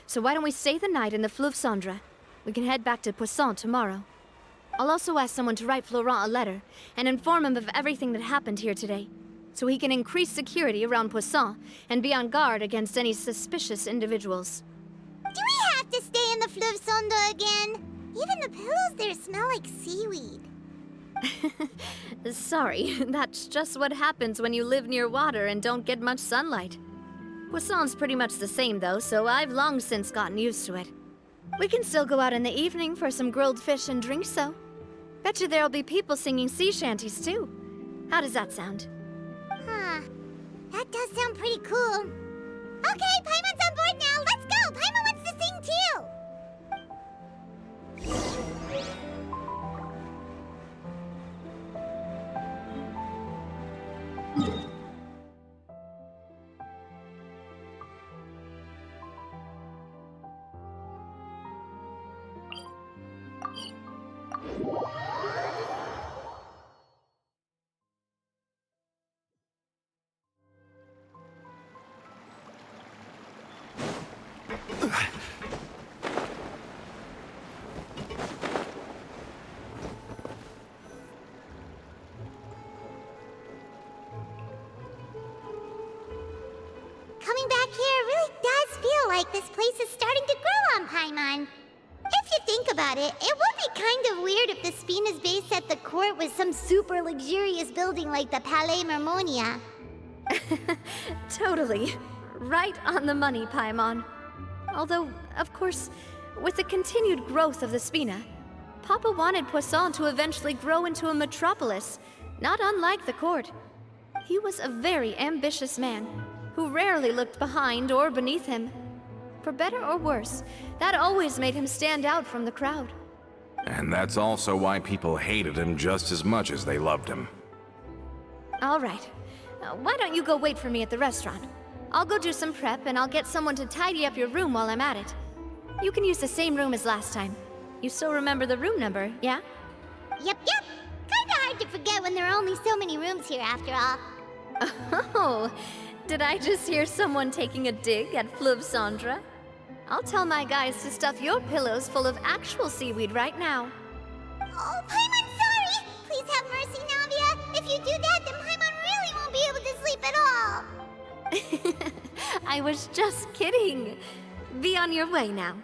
so why don't we stay the night in the Fleuve Cendre? We can head back to Poisson tomorrow. I'll also ask someone to write Florent a letter and inform him of everything that happened here today, so he can increase security around Poisson and be on guard against any suspicious individuals. Do we have to stay in the Fleuve Cendre again? Even the pillows there smell like seaweed. Sorry, that's just what happens when you live near water and don't get much sunlight. Poisson's pretty much the same though, so I've long since gotten used to it. We can still go out in the evening for some grilled fish and drinks, though. Bet you there'll be people singing sea shanties, too. How does that sound? Huh. That does sound pretty cool. Okay, Paimon's on board now. Let's go. Paimon wants to sing too. Coming back here really does feel like this place is starting to grow on Paimon. If you think about it, it would be kind of weird if the Spina's base at the court was some super luxurious building like the Palais Mermonia. Totally. Right on the money, Paimon. Although, of course, with the continued growth of the Spina, Papa wanted Poisson to eventually grow into a metropolis, not unlike the court. He was a very ambitious man, who rarely looked behind or beneath him. For better or worse, that always made him stand out from the crowd. And that's also why people hated him just as much as they loved him. All right. Why don't you go wait for me at the restaurant? I'll go do some prep, and I'll get someone to tidy up your room while I'm at it. You can use the same room as last time. You still remember the room number, yeah? Yep. Kinda hard to forget when there are only so many rooms here after all. Oh, did I just hear someone taking a dig at Fleuve Cendre? I'll tell my guys to stuff your pillows full of actual seaweed right now. Oh, Paimon, sorry! Please have mercy, Navia. If you do that, then Paimon really won't be able to sleep at all. I was just kidding. Be on your way now.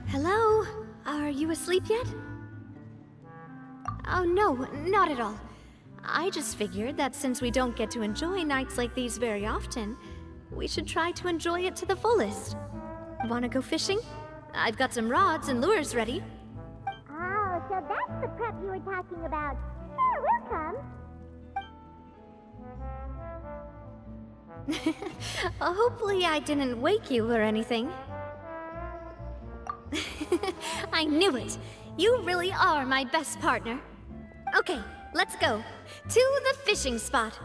Hello? Are you asleep yet? Oh, no, not at all. I just figured that since we don't get to enjoy nights like these very often, we should try to enjoy it to the fullest. Wanna go fishing? I've got some rods and lures ready. Oh, so that's the prep you were talking about. Sure, we'll come. Hopefully I didn't wake you or anything. I knew it! You really are my best partner. Okay, let's go. To the fishing spot.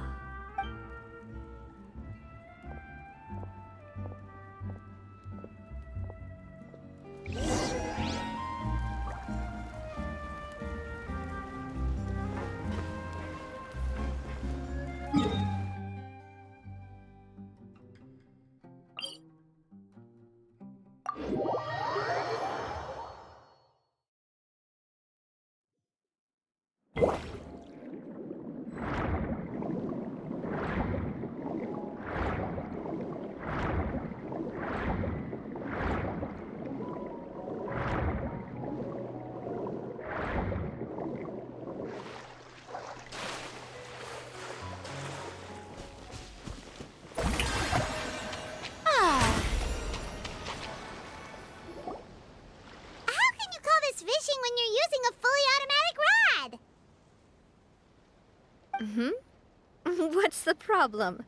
Fishing when you're using a fully automatic rod. What's the problem?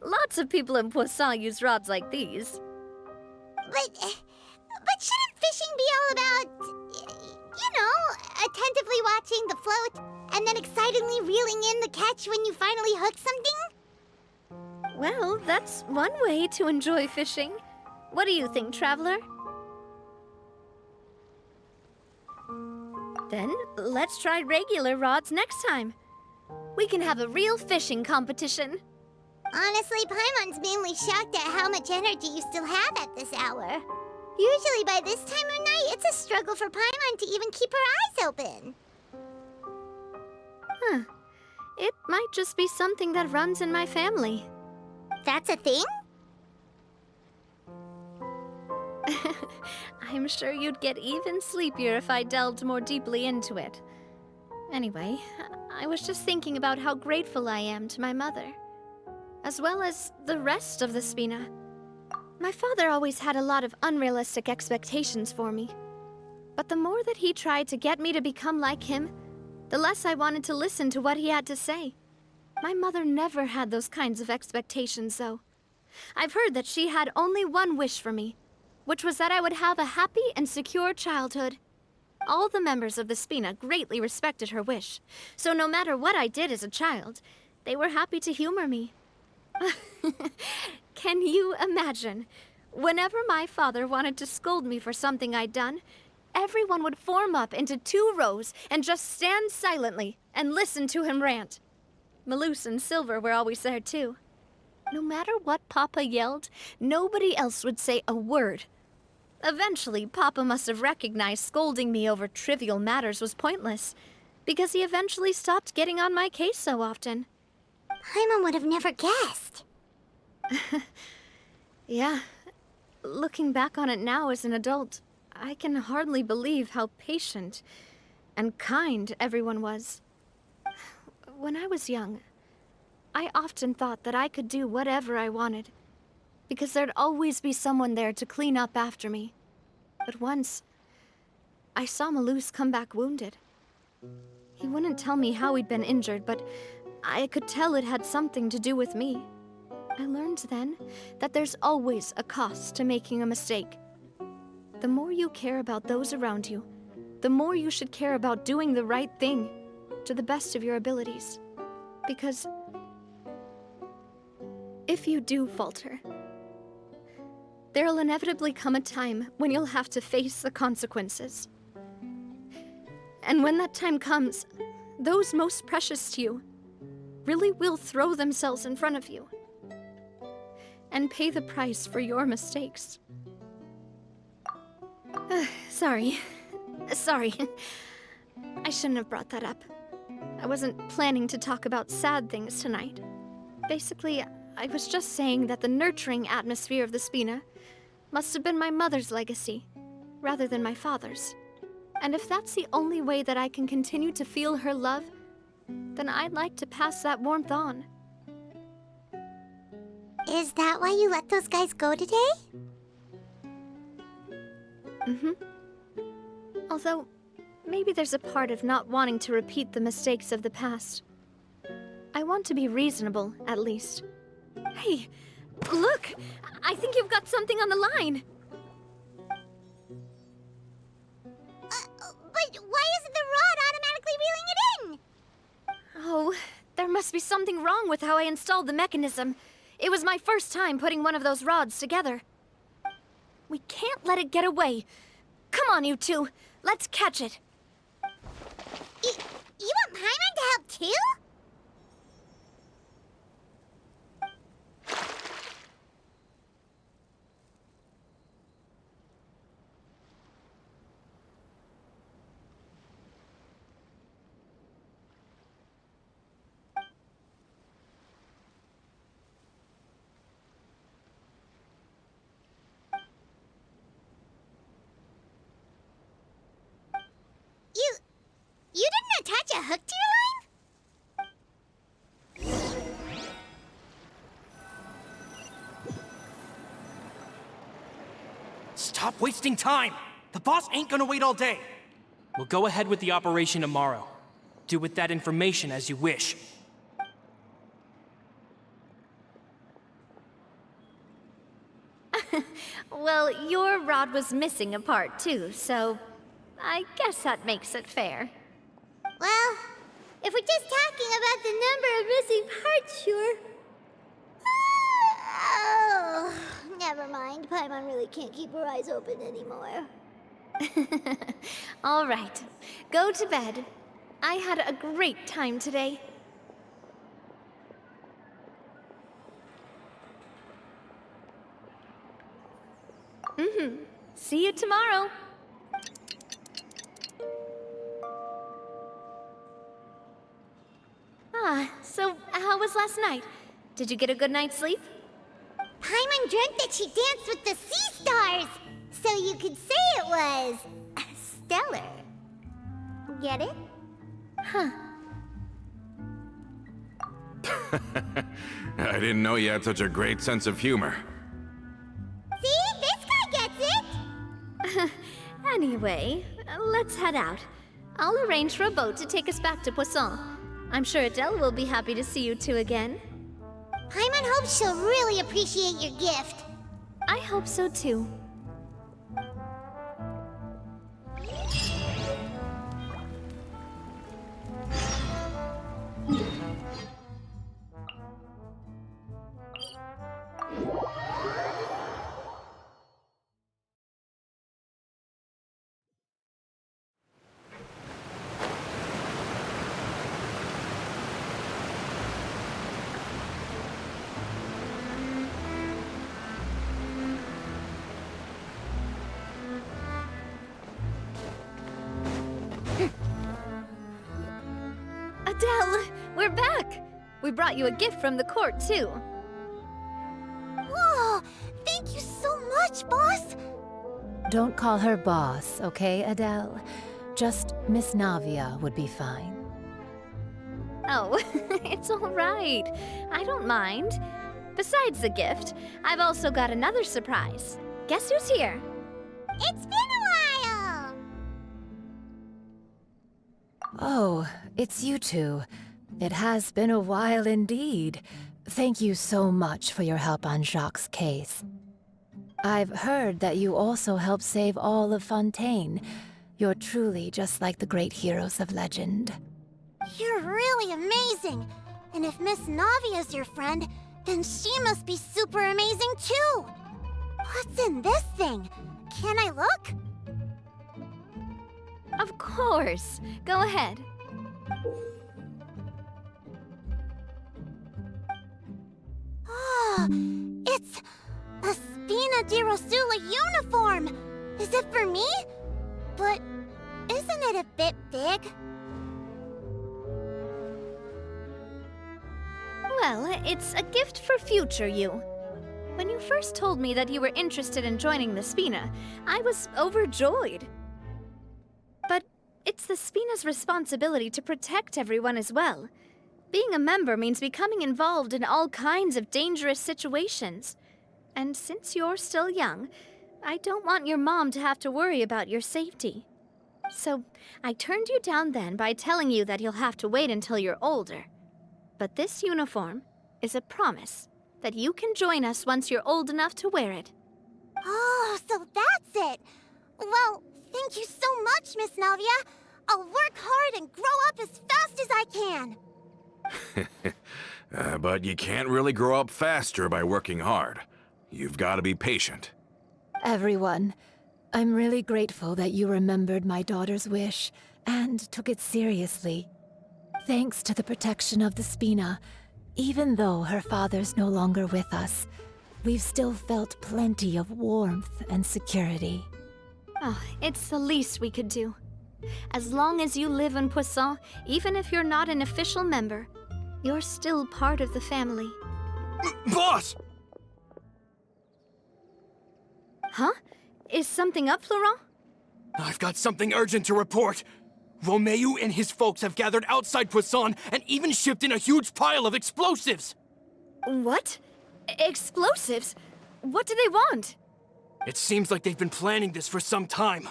Lots of people in Poisson use rods like these. But shouldn't fishing be all about, attentively watching the float and then excitedly reeling in the catch when you finally hook something? Well, that's one way to enjoy fishing. What do you think, Traveler? Then, let's try regular rods next time. We can have a real fishing competition. Honestly, Paimon's mainly shocked at how much energy you still have at this hour. Usually by this time of night, it's a struggle for Paimon to even keep her eyes open. Huh. It might just be something that runs in my family. That's a thing? I'm sure you'd get even sleepier if I delved more deeply into it. Anyway, I was just thinking about how grateful I am to my mother, as well as the rest of the Spina. My father always had a lot of unrealistic expectations for me. But the more that he tried to get me to become like him, the less I wanted to listen to what he had to say. My mother never had those kinds of expectations, though. I've heard that she had only one wish for me, which was that I would have a happy and secure childhood. All the members of the Spina greatly respected her wish, so no matter what I did as a child, they were happy to humor me. Can you imagine? Whenever my father wanted to scold me for something I'd done, everyone would form up into 2 rows and just stand silently and listen to him rant. Maloose and Silver were always there too. No matter what Papa yelled, nobody else would say a word. Eventually, Papa must have recognized scolding me over trivial matters was pointless, because he eventually stopped getting on my case so often. Paimon would have never guessed. Yeah. Looking back on it now as an adult, I can hardly believe how patient and kind everyone was. When I was young, I often thought that I could do whatever I wanted, because there'd always be someone there to clean up after me. But once, I saw Maloose come back wounded. He wouldn't tell me how he'd been injured, but I could tell it had something to do with me. I learned then that there's always a cost to making a mistake. The more you care about those around you, the more you should care about doing the right thing to the best of your abilities. Because if you do falter, there'll inevitably come a time when you'll have to face the consequences. And when that time comes, those most precious to you really will throw themselves in front of you and pay the price for your mistakes. Sorry. I shouldn't have brought that up. I wasn't planning to talk about sad things tonight. Basically, I was just saying that the nurturing atmosphere of the Spina must have been my mother's legacy, rather than my father's. And if that's the only way that I can continue to feel her love, then I'd like to pass that warmth on. Is that why you let those guys go today? Mm-hmm. Although, maybe there's a part of not wanting to repeat the mistakes of the past. I want to be reasonable, at least. Hey, look! I think you've got something on the line! But why isn't the rod automatically reeling it in? Oh, there must be something wrong with how I installed the mechanism. It was my first time putting one of those rods together. We can't let it get away. Come on, you two. Let's catch it. You want Paimon to help too? You didn't attach a hook to your line? Stop wasting time! The boss ain't gonna wait all day. We'll go ahead with the operation tomorrow. Do with that information as you wish. Well, your rod was missing a part too, so I guess that makes it fair. Well, if we're just talking about the number of missing parts, sure. Oh, never mind. Paimon really can't keep her eyes open anymore. All right, go to bed. I had a great time today. See you tomorrow. So how was last night? Did you get a good night's sleep? Paimon dreamt that she danced with the sea stars, so you could say it was stellar. Get it? Huh. I didn't know you had such a great sense of humor. See? This guy gets it! Anyway, let's head out. I'll arrange for a boat to take us back to Poisson. I'm sure Adele will be happy to see you two again. Paimon hopes she'll really appreciate your gift. I hope so too. Adele, we're back! We brought you a gift from the court, too. Whoa! Thank you so much, boss! Don't call her boss, okay, Adele? Just Miss Navia would be fine. Oh, it's all right. I don't mind. Besides the gift, I've also got another surprise. Guess who's here? It's been a while! Oh, it's you two. It has been a while indeed. Thank you so much for your help on Jacques' case. I've heard that you also helped save all of Fontaine. You're truly just like the great heroes of legend. You're really amazing! And if Miss Navia's your friend, then she must be super amazing too! What's in this thing? Can I look? Of course. Go ahead. Ah, it's a Spina di Rosula uniform! Is it for me? But isn't it a bit big? Well, it's a gift for future you. When you first told me that you were interested in joining the Spina, I was overjoyed. But it's the Spina's responsibility to protect everyone as well. Being a member means becoming involved in all kinds of dangerous situations. And since you're still young, I don't want your mom to have to worry about your safety. So I turned you down then by telling you that you'll have to wait until you're older. But this uniform is a promise that you can join us once you're old enough to wear it. Oh, so that's it! Well, thank you so much, Miss Navia! I'll work hard and grow up as fast as I can! But you can't really grow up faster by working hard. You've got to be patient. Everyone, I'm really grateful that you remembered my daughter's wish and took it seriously. Thanks to the protection of the Spina, even though her father's no longer with us, we've still felt plenty of warmth and security. Oh, it's the least we could do. As long as you live in Poisson, even if you're not an official member, you're still part of the family. Boss! Huh? Is something up, Florent? I've got something urgent to report. Romeu and his folks have gathered outside Poisson and even shipped in a huge pile of explosives! What? Explosives? What do they want? It seems like they've been planning this for some time.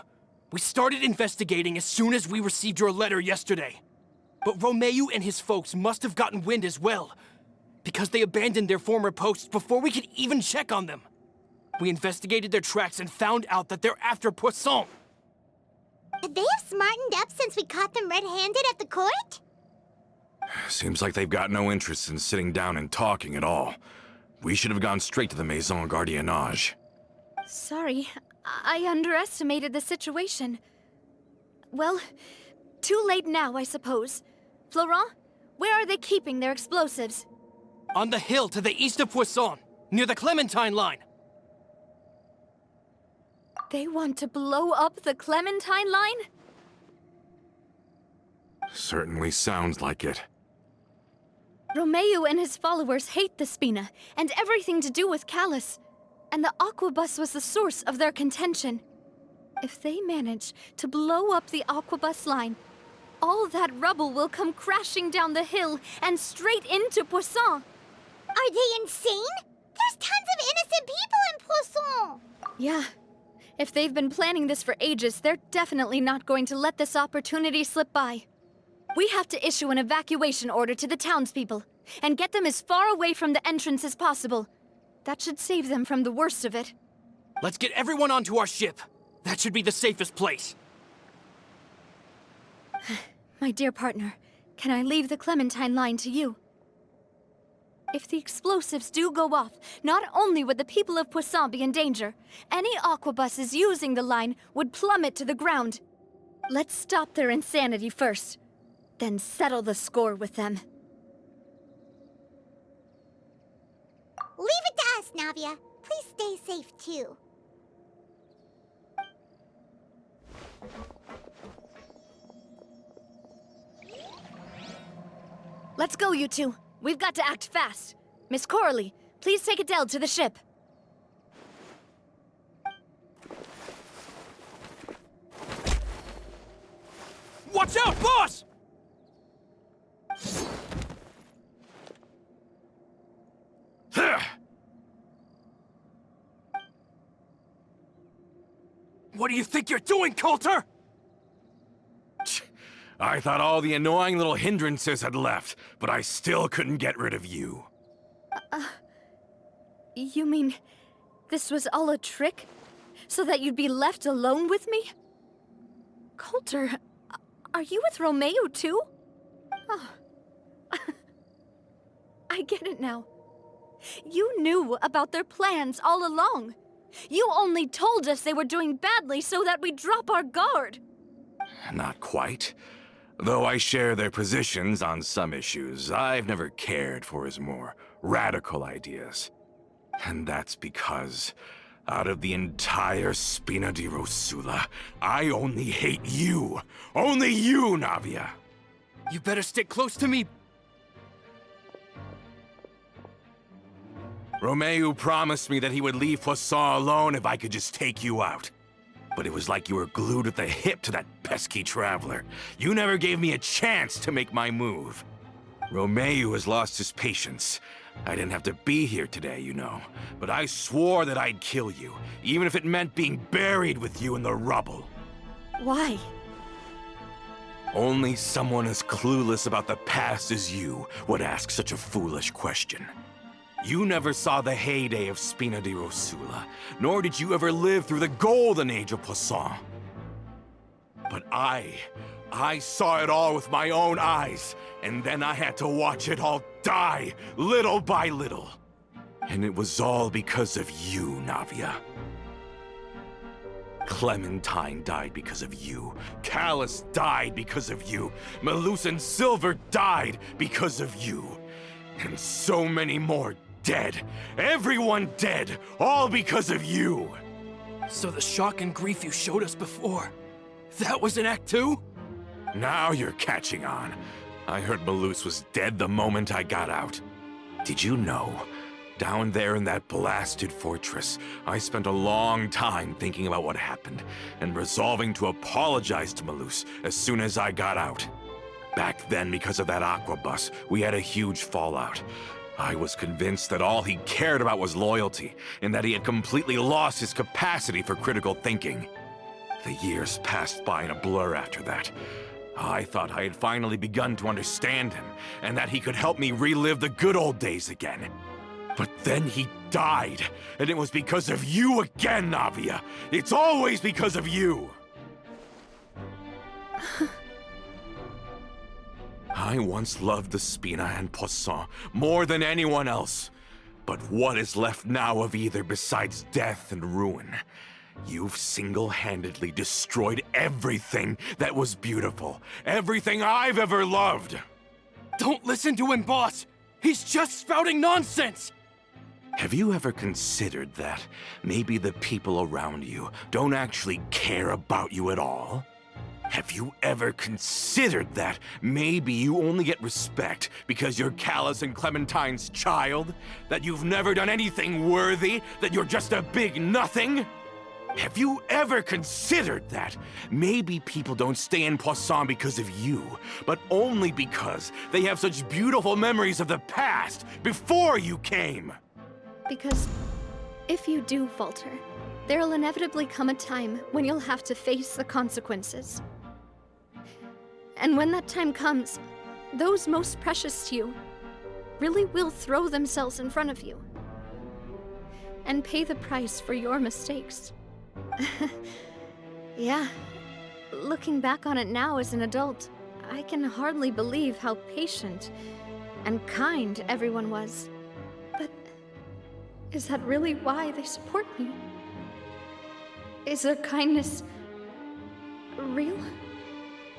We started investigating as soon as we received your letter yesterday. But Romeu and his folks must have gotten wind as well, because they abandoned their former posts before we could even check on them. We investigated their tracks and found out that they're after Poisson. They have smartened up since we caught them red-handed at the court? Seems like they've got no interest in sitting down and talking at all. We should have gone straight to the Maison Gardiennage. Sorry, I underestimated the situation. Well, too late now, I suppose. Florent, where are they keeping their explosives? On the hill to the east of Poisson, near the Clementine line. They want to blow up the Clementine line? Certainly sounds like it. Romeu and his followers hate the Spina and everything to do with Callus. And the Aquabus was the source of their contention. If they manage to blow up the Aquabus line, all that rubble will come crashing down the hill and straight into Poisson. Are they insane? There's tons of innocent people in Poisson! Yeah. If they've been planning this for ages, they're definitely not going to let this opportunity slip by. We have to issue an evacuation order to the townspeople and get them as far away from the entrance as possible. That should save them from the worst of it. Let's get everyone onto our ship. That should be the safest place. My dear partner, can I leave the Clementine line to you? If the explosives do go off, not only would the people of Poisson be in danger, any aquabuses using the line would plummet to the ground. Let's stop their insanity first, then settle the score with them. Leave it to us, Navia. Please stay safe, too. Let's go, you two. We've got to act fast. Miss Coralie, please take Adele to the ship. Watch out, boss! What do you think you're doing, Coulter? I thought all the annoying little hindrances had left, but I still couldn't get rid of you. You mean this was all a trick? So that you'd be left alone with me? Coulter, are you with Romeo too? Oh. I get it now. You knew about their plans all along. You only told us they were doing badly so that we'd drop our guard. Not quite. Though I share their positions on some issues, I've never cared for his more radical ideas. And that's because, out of the entire Spina di Rosula, I only hate you. Only you, Navia. You better stick close to me. Romeo promised me that he would leave Poisson alone if I could just take you out. But it was like you were glued at the hip to that pesky traveler. You never gave me a chance to make my move. Romeo has lost his patience. I didn't have to be here today, you know. But I swore that I'd kill you, even if it meant being buried with you in the rubble. Why? Only someone as clueless about the past as you would ask such a foolish question. You never saw the heyday of Spina di Rosula, nor did you ever live through the golden age of Poisson. But I saw it all with my own eyes, and then I had to watch it all die, little by little. And it was all because of you, Navia. Clementine died because of you. Callus died because of you. Malus and Silver died because of you. And so many more dead. Everyone dead, all because of you. So the shock and grief you showed us before, that was in Act 2? Now you're catching on. I heard Malus was dead the moment I got out. Did you know? Down there in that blasted fortress, I spent a long time thinking about what happened, and resolving to apologize to Malus as soon as I got out. Back then, because of that aqua bus, we had a huge fallout. I was convinced that all he cared about was loyalty, and that he had completely lost his capacity for critical thinking. The years passed by in a blur after that. I thought I had finally begun to understand him, and that he could help me relive the good old days again. But then he died, and it was because of you again, Navia! It's always because of you! I once loved the Spina and Poisson more than anyone else. But what is left now of either besides death and ruin? You've single-handedly destroyed everything that was beautiful. Everything I've ever loved! Don't listen to him, boss! He's just spouting nonsense! Have you ever considered that maybe the people around you don't actually care about you at all? Have you ever considered that maybe you only get respect because you're Callus and Clementine's child? That you've never done anything worthy? That you're just a big nothing? Have you ever considered that maybe people don't stay in Poisson because of you, but only because they have such beautiful memories of the past before you came? Because if you do falter, there'll inevitably come a time when you'll have to face the consequences. And when that time comes, those most precious to you really will throw themselves in front of you and pay the price for your mistakes. Yeah, looking back on it now as an adult, I can hardly believe how patient and kind everyone was. But is that really why they support me? Is their kindness real?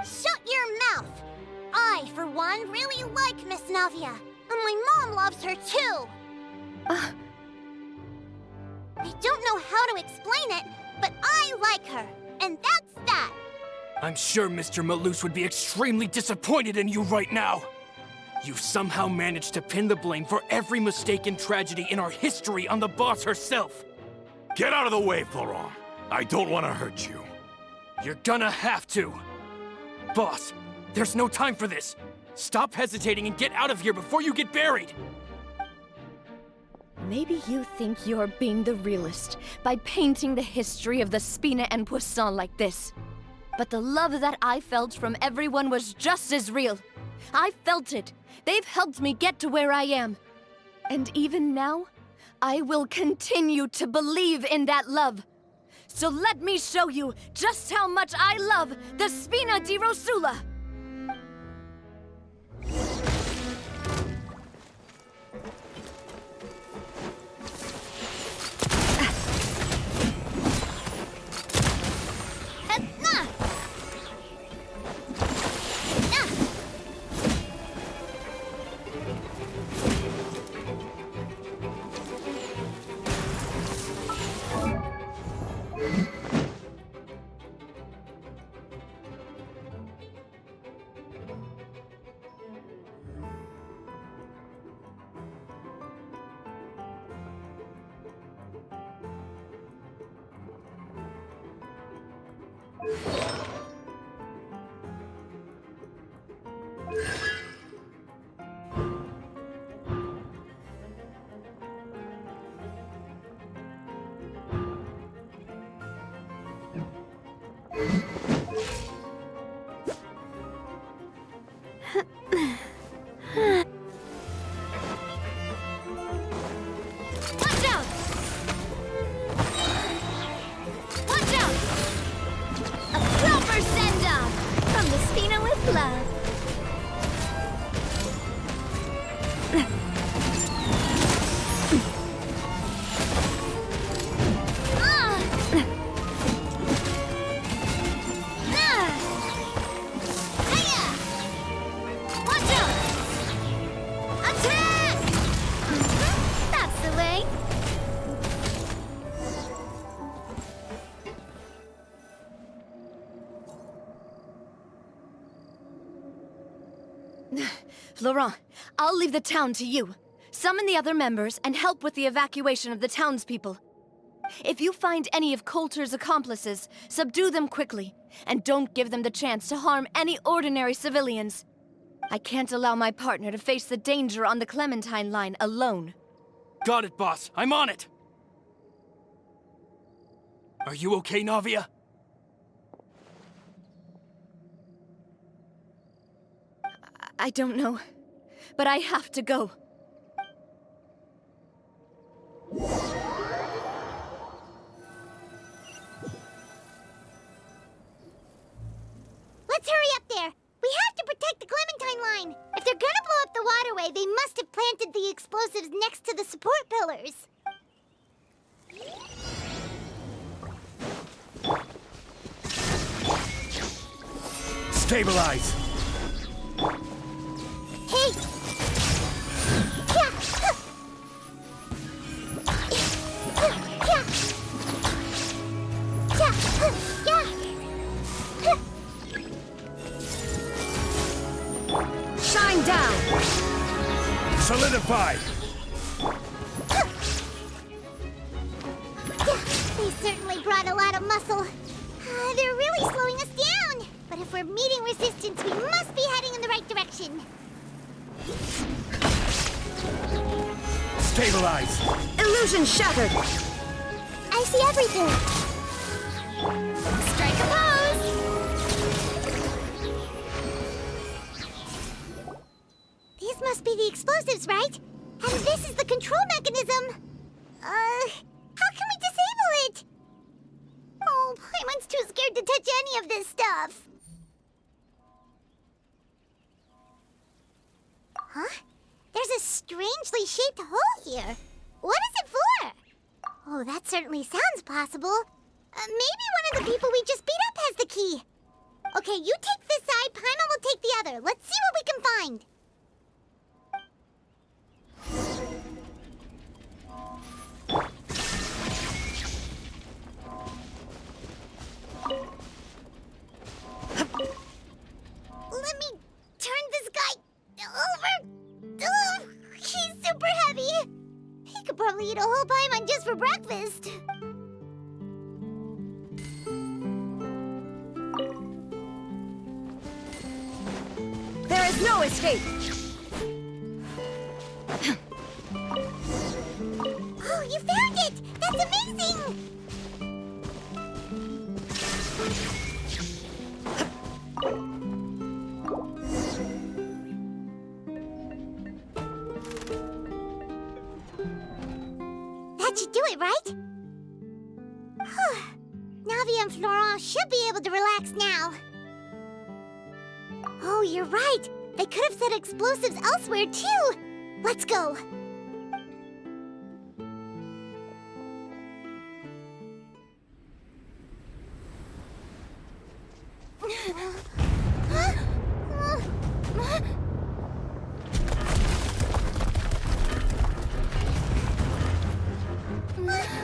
Shut your mouth! I, for one, really like Miss Navia. And my mom loves her too! I don't know how to explain it, but I like her. And that's that! I'm sure Mr. Malus would be extremely disappointed in you right now. You somehow managed to pin the blame for every mistake and tragedy in our history on the boss herself. Get out of the way, Florent. I don't want to hurt you. You're gonna have to. Boss, there's no time for this. Stop hesitating and get out of here before you get buried. Maybe you think you're being the realist by painting the history of the Spina and Poisson like this. But the love that I felt from everyone was just as real. I felt it. They've helped me get to where I am. And even now, I will continue to believe in that love. So let me show you just how much I love the Spina di Rosula! Laurent, I'll leave the town to you. Summon the other members and help with the evacuation of the townspeople. If you find any of Coulter's accomplices, subdue them quickly, and don't give them the chance to harm any ordinary civilians. I can't allow my partner to face the danger on the Clementine line alone. Got it, boss. I'm on it. Are you okay, Navia? I don't know, but I have to go. Let's hurry up there. We have to protect the Clementine line. If they're gonna blow up the waterway, they must have planted the explosives next to the support pillars. Stabilize! Hey! Yeah. Shine down! Solidify! They certainly brought a lot of muscle. They're really slowing us down. But if we're meeting resistance, we must be heading in the right direction. Stabilize! Illusion shattered! I see everything. Strike a pose! These must be the explosives, right? And this is the control mechanism. How can we disable it? Oh, Paimon's too scared to touch any of this stuff. Huh? There's a strangely shaped hole here. What is it for? Oh, that certainly sounds possible. Maybe one of the people we just beat up has the key. Okay, you take this side, Paimon will take the other. Let's see what we can find. Let me turn this guy over. eat a whole paimon just for breakfast. There is no escape! Oh, you found it! That's amazing! That should do it, right? Whew. Navia and Florent should be able to relax now. Oh, you're right. They could have set explosives elsewhere, too. Let's go.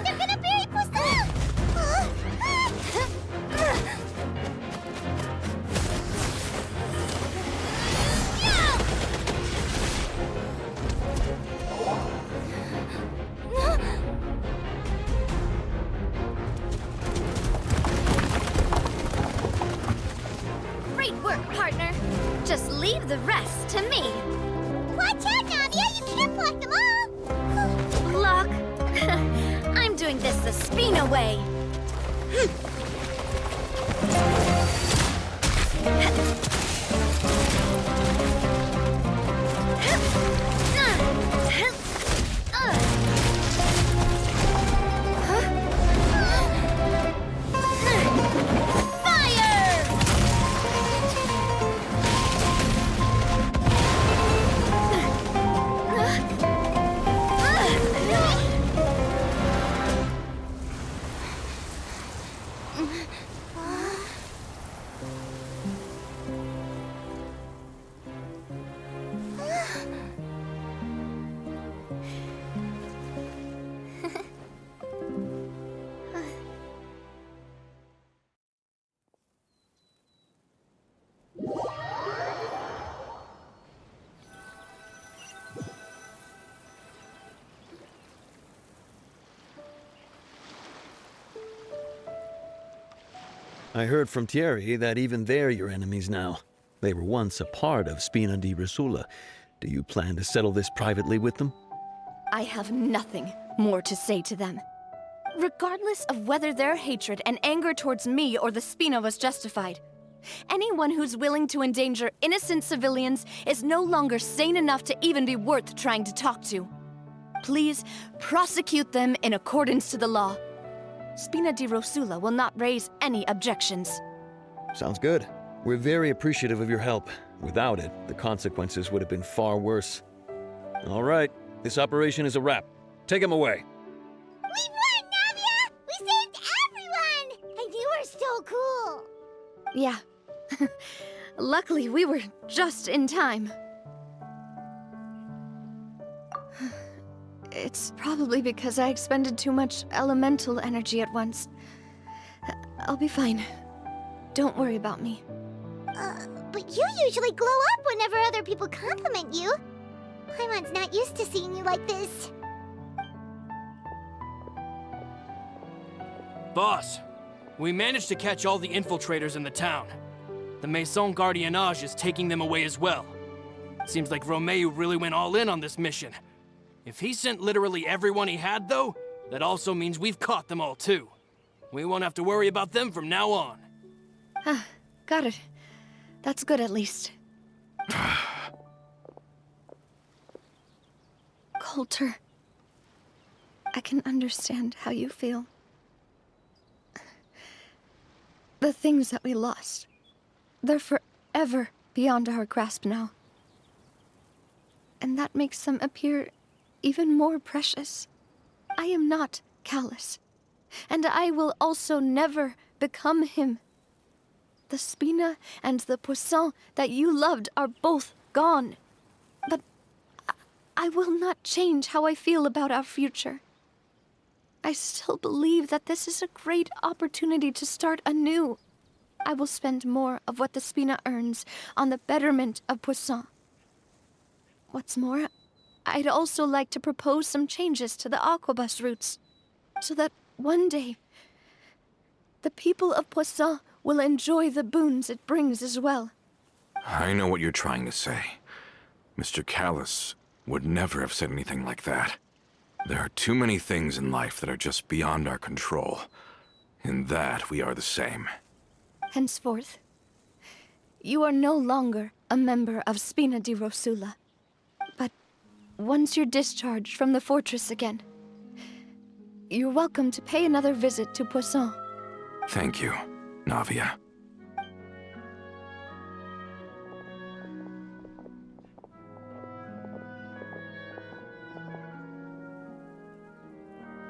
They're gonna bury Poisson! Great work, partner. Just leave the rest to me. Watch out, Navia! You can't block them all! Block. I'm doing this the Spina way. I heard from Thierry that even they're your enemies now. They were once a part of Spina di Rosula. Do you plan to settle this privately with them? I have nothing more to say to them. Regardless of whether their hatred and anger towards me or the Spina was justified, anyone who's willing to endanger innocent civilians is no longer sane enough to even be worth trying to talk to. Please prosecute them in accordance to the law. Spina di Rosula will not raise any objections. Sounds good. We're very appreciative of your help. Without it, the consequences would have been far worse. All right, this operation is a wrap. Take him away. We won, Navia! We saved everyone! And you were so cool! Yeah. Luckily, we were just in time. It's probably because I expended too much elemental energy at once. I'll be fine. Don't worry about me. But you usually glow up whenever other people compliment you. Paimon's not used to seeing you like this. Boss, we managed to catch all the infiltrators in the town. The Maison Gardiennage is taking them away as well. Seems like Romeo really went all in on this mission. If he sent literally everyone he had, though, that also means we've caught them all, too. We won't have to worry about them from now on. Got it. That's good, at least. Coulter, I can understand how you feel. The things that we lost, they're forever beyond our grasp now. And that makes them appear even more precious. I am not callous, and I will also never become him. The Spina and the Poisson that you loved are both gone. But I will not change how I feel about our future. I still believe that this is a great opportunity to start anew. I will spend more of what the Spina earns on the betterment of Poisson. What's more, I'd also like to propose some changes to the Aquabus routes, so that one day the people of Poisson will enjoy the boons it brings as well. I know what you're trying to say. Mr. Callus would never have said anything like that. There are too many things in life that are just beyond our control. In that, we are the same. Henceforth, you are no longer a member of Spina di Rosula. But once you're discharged from the fortress again, you're welcome to pay another visit to Poisson. Thank you, Navia.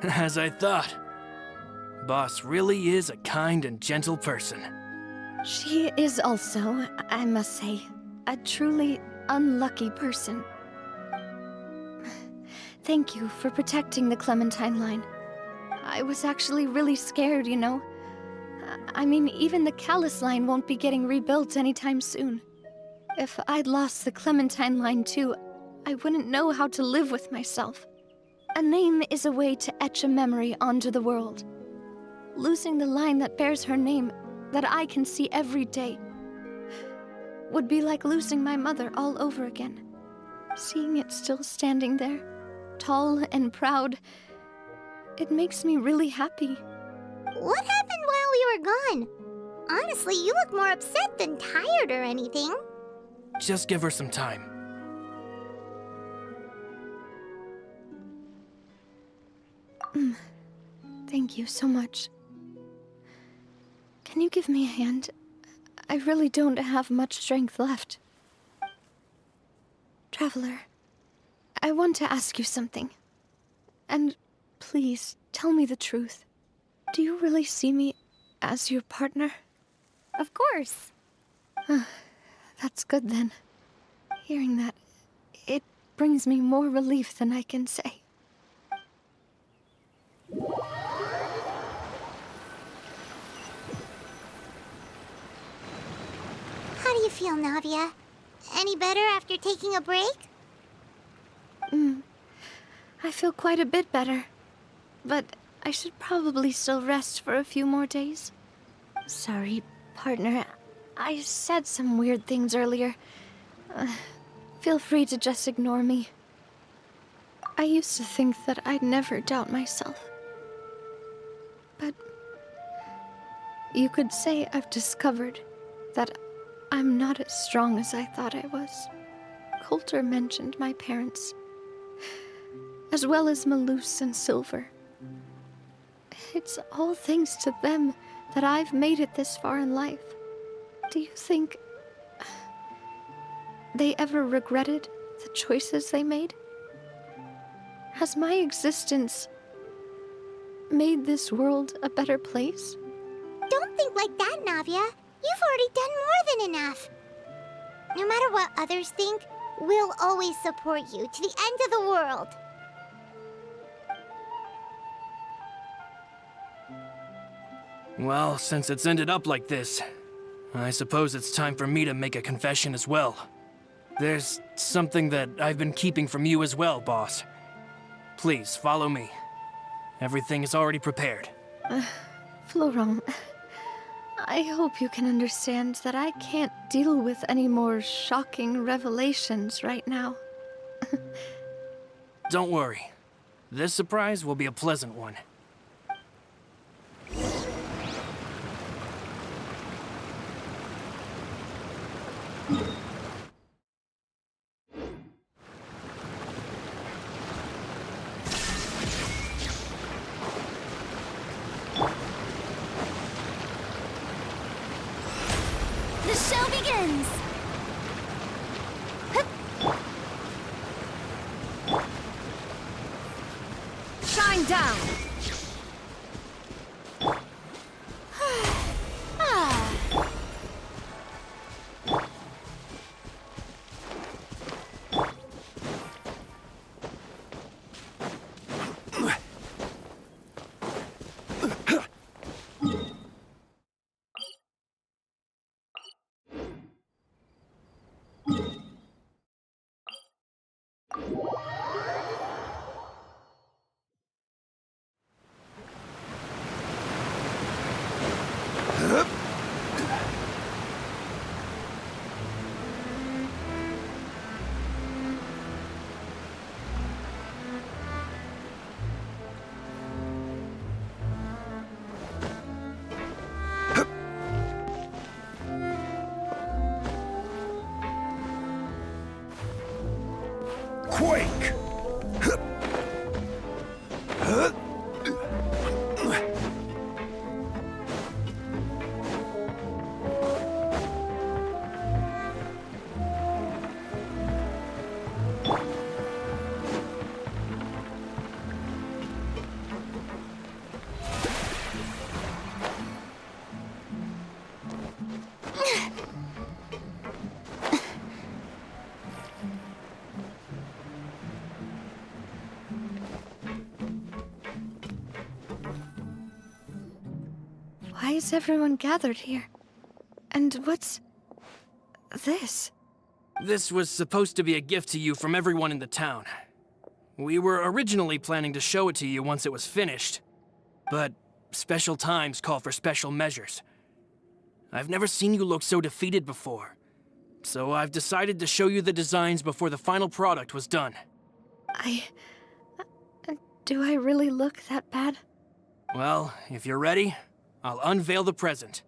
As I thought. Boss really is a kind and gentle person. She is also, I must say, a truly unlucky person. Thank you for protecting the Clementine line. I was actually really scared, you know. I mean, even the Callus line won't be getting rebuilt anytime soon. If I'd lost the Clementine line too, I wouldn't know how to live with myself. A name is a way to etch a memory onto the world. Losing the line that bears her name, that I can see every day, would be like losing my mother all over again. Seeing it still standing there, tall and proud, it makes me really happy. What happened while we were gone? Honestly, you look more upset than tired or anything. Just give her some time. Thank you so much. Can you give me a hand? I really don't have much strength left. Traveler, I want to ask you something. And please, tell me the truth. Do you really see me as your partner? Of course. That's good then. Hearing that, it brings me more relief than I can say. How do you feel, Navia? Any better after taking a break? I feel quite a bit better. But I should probably still rest for a few more days. Sorry, partner. I said some weird things earlier. Feel free to just ignore me. I used to think that I'd never doubt myself. But you could say I've discovered that I'm not as strong as I thought I was. Coulter mentioned my parents, as well as Malus and Silver. It's all thanks to them that I've made it this far in life. Do you think they ever regretted the choices they made? Has my existence made this world a better place? Don't think like that, Navia. You've already done more than enough. No matter what others think, we'll always support you to the end of the world. Well, since it's ended up like this, I suppose it's time for me to make a confession as well. There's something that I've been keeping from you as well, boss. Please, follow me. Everything is already prepared. Florent, I hope you can understand that I can't deal with any more shocking revelations right now. Don't worry. This surprise will be a pleasant one. The show begins! Shine down! quake! Why is everyone gathered here? And what's this? This was supposed to be a gift to you from everyone in the town. We were originally planning to show it to you once it was finished, but special times call for special measures. I've never seen you look so defeated before, so I've decided to show you the designs before the final product was done. Do I really look that bad? Well, if you're ready, I'll unveil the present.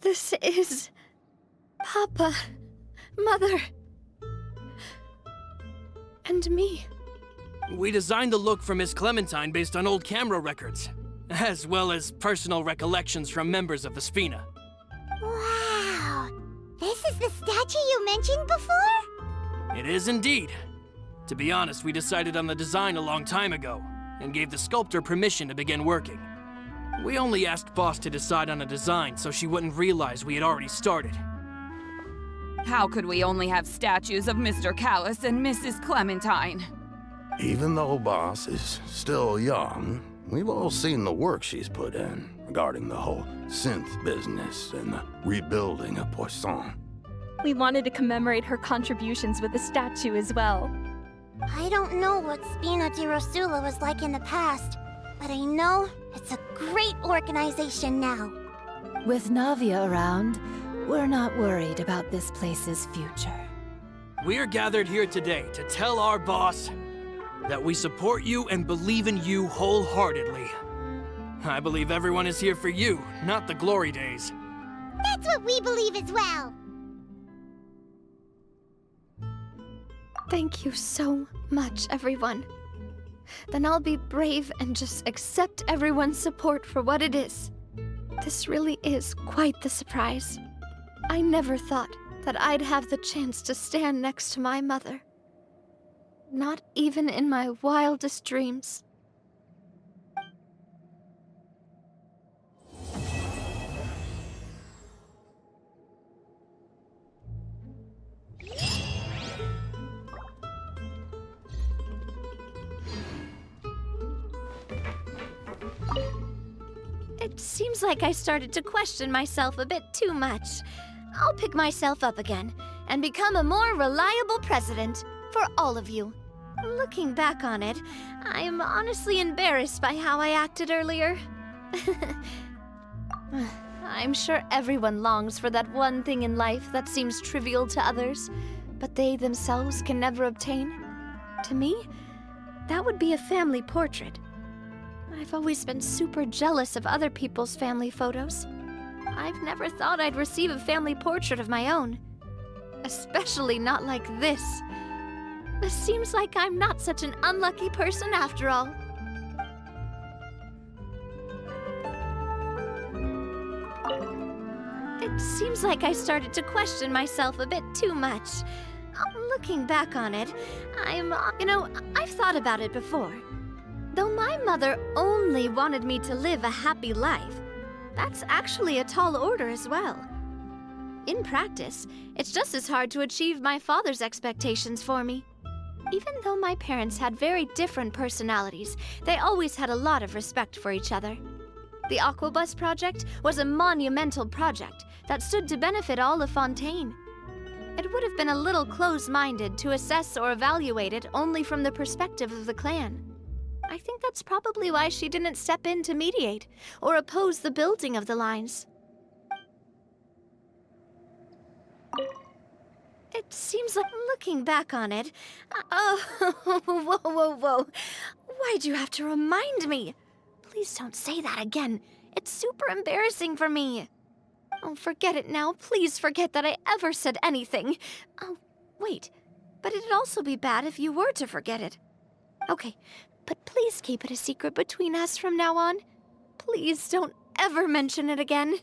This is... Papa, Mother, and me. We designed the look for Miss Clementine based on old camera records, as well as personal recollections from members of the Spina. Wow! This is the statue you mentioned before? It is indeed. To be honest, we decided on the design a long time ago, and gave the sculptor permission to begin working. We only asked Boss to decide on a design so she wouldn't realize we had already started. How could we only have statues of Mr. Callis and Mrs. Clementine? Even though Boss is still young, we've all seen the work she's put in regarding the whole synth business and the rebuilding of Poisson. We wanted to commemorate her contributions with a statue as well. I don't know what Spina di Rosula was like in the past, but I know it's a great organization now. With Navia around, we're not worried about this place's future. We're gathered here today to tell our boss that we support you and believe in you wholeheartedly. I believe everyone is here for you, not the glory days. That's what we believe as well. Thank you so much, everyone. Then I'll be brave and just accept everyone's support for what it is. This really is quite the surprise. I never thought that I'd have the chance to stand next to my mother. Not even in my wildest dreams. It seems like I started to question myself a bit too much. I'll pick myself up again and become a more reliable president for all of you. Looking back on it, I'm honestly embarrassed by how I acted earlier. I'm sure everyone longs for that one thing in life that seems trivial to others, but they themselves can never obtain. To me, that would be a family portrait. I've always been super jealous of other people's family photos. I've never thought I'd receive a family portrait of my own. Especially not like this. It seems like I'm not such an unlucky person after all. It seems like I started to question myself a bit too much. Looking back on it, I've thought about it before. Though my mother only wanted me to live a happy life, that's actually a tall order as well. In practice, it's just as hard to achieve my father's expectations for me. Even though my parents had very different personalities, they always had a lot of respect for each other. The Aquabus project was a monumental project that stood to benefit all of Fontaine. It would have been a little close-minded to assess or evaluate it only from the perspective of the clan. I think that's probably why she didn't step in to mediate or oppose the building of the lines. It seems like, looking back on it... whoa, whoa, whoa. Why'd you have to remind me? Please don't say that again. It's super embarrassing for me. Oh, forget it now. Please forget that I ever said anything. Oh, wait. But it'd also be bad if you were to forget it. Okay, but please keep it a secret between us from now on. Please don't ever mention it again.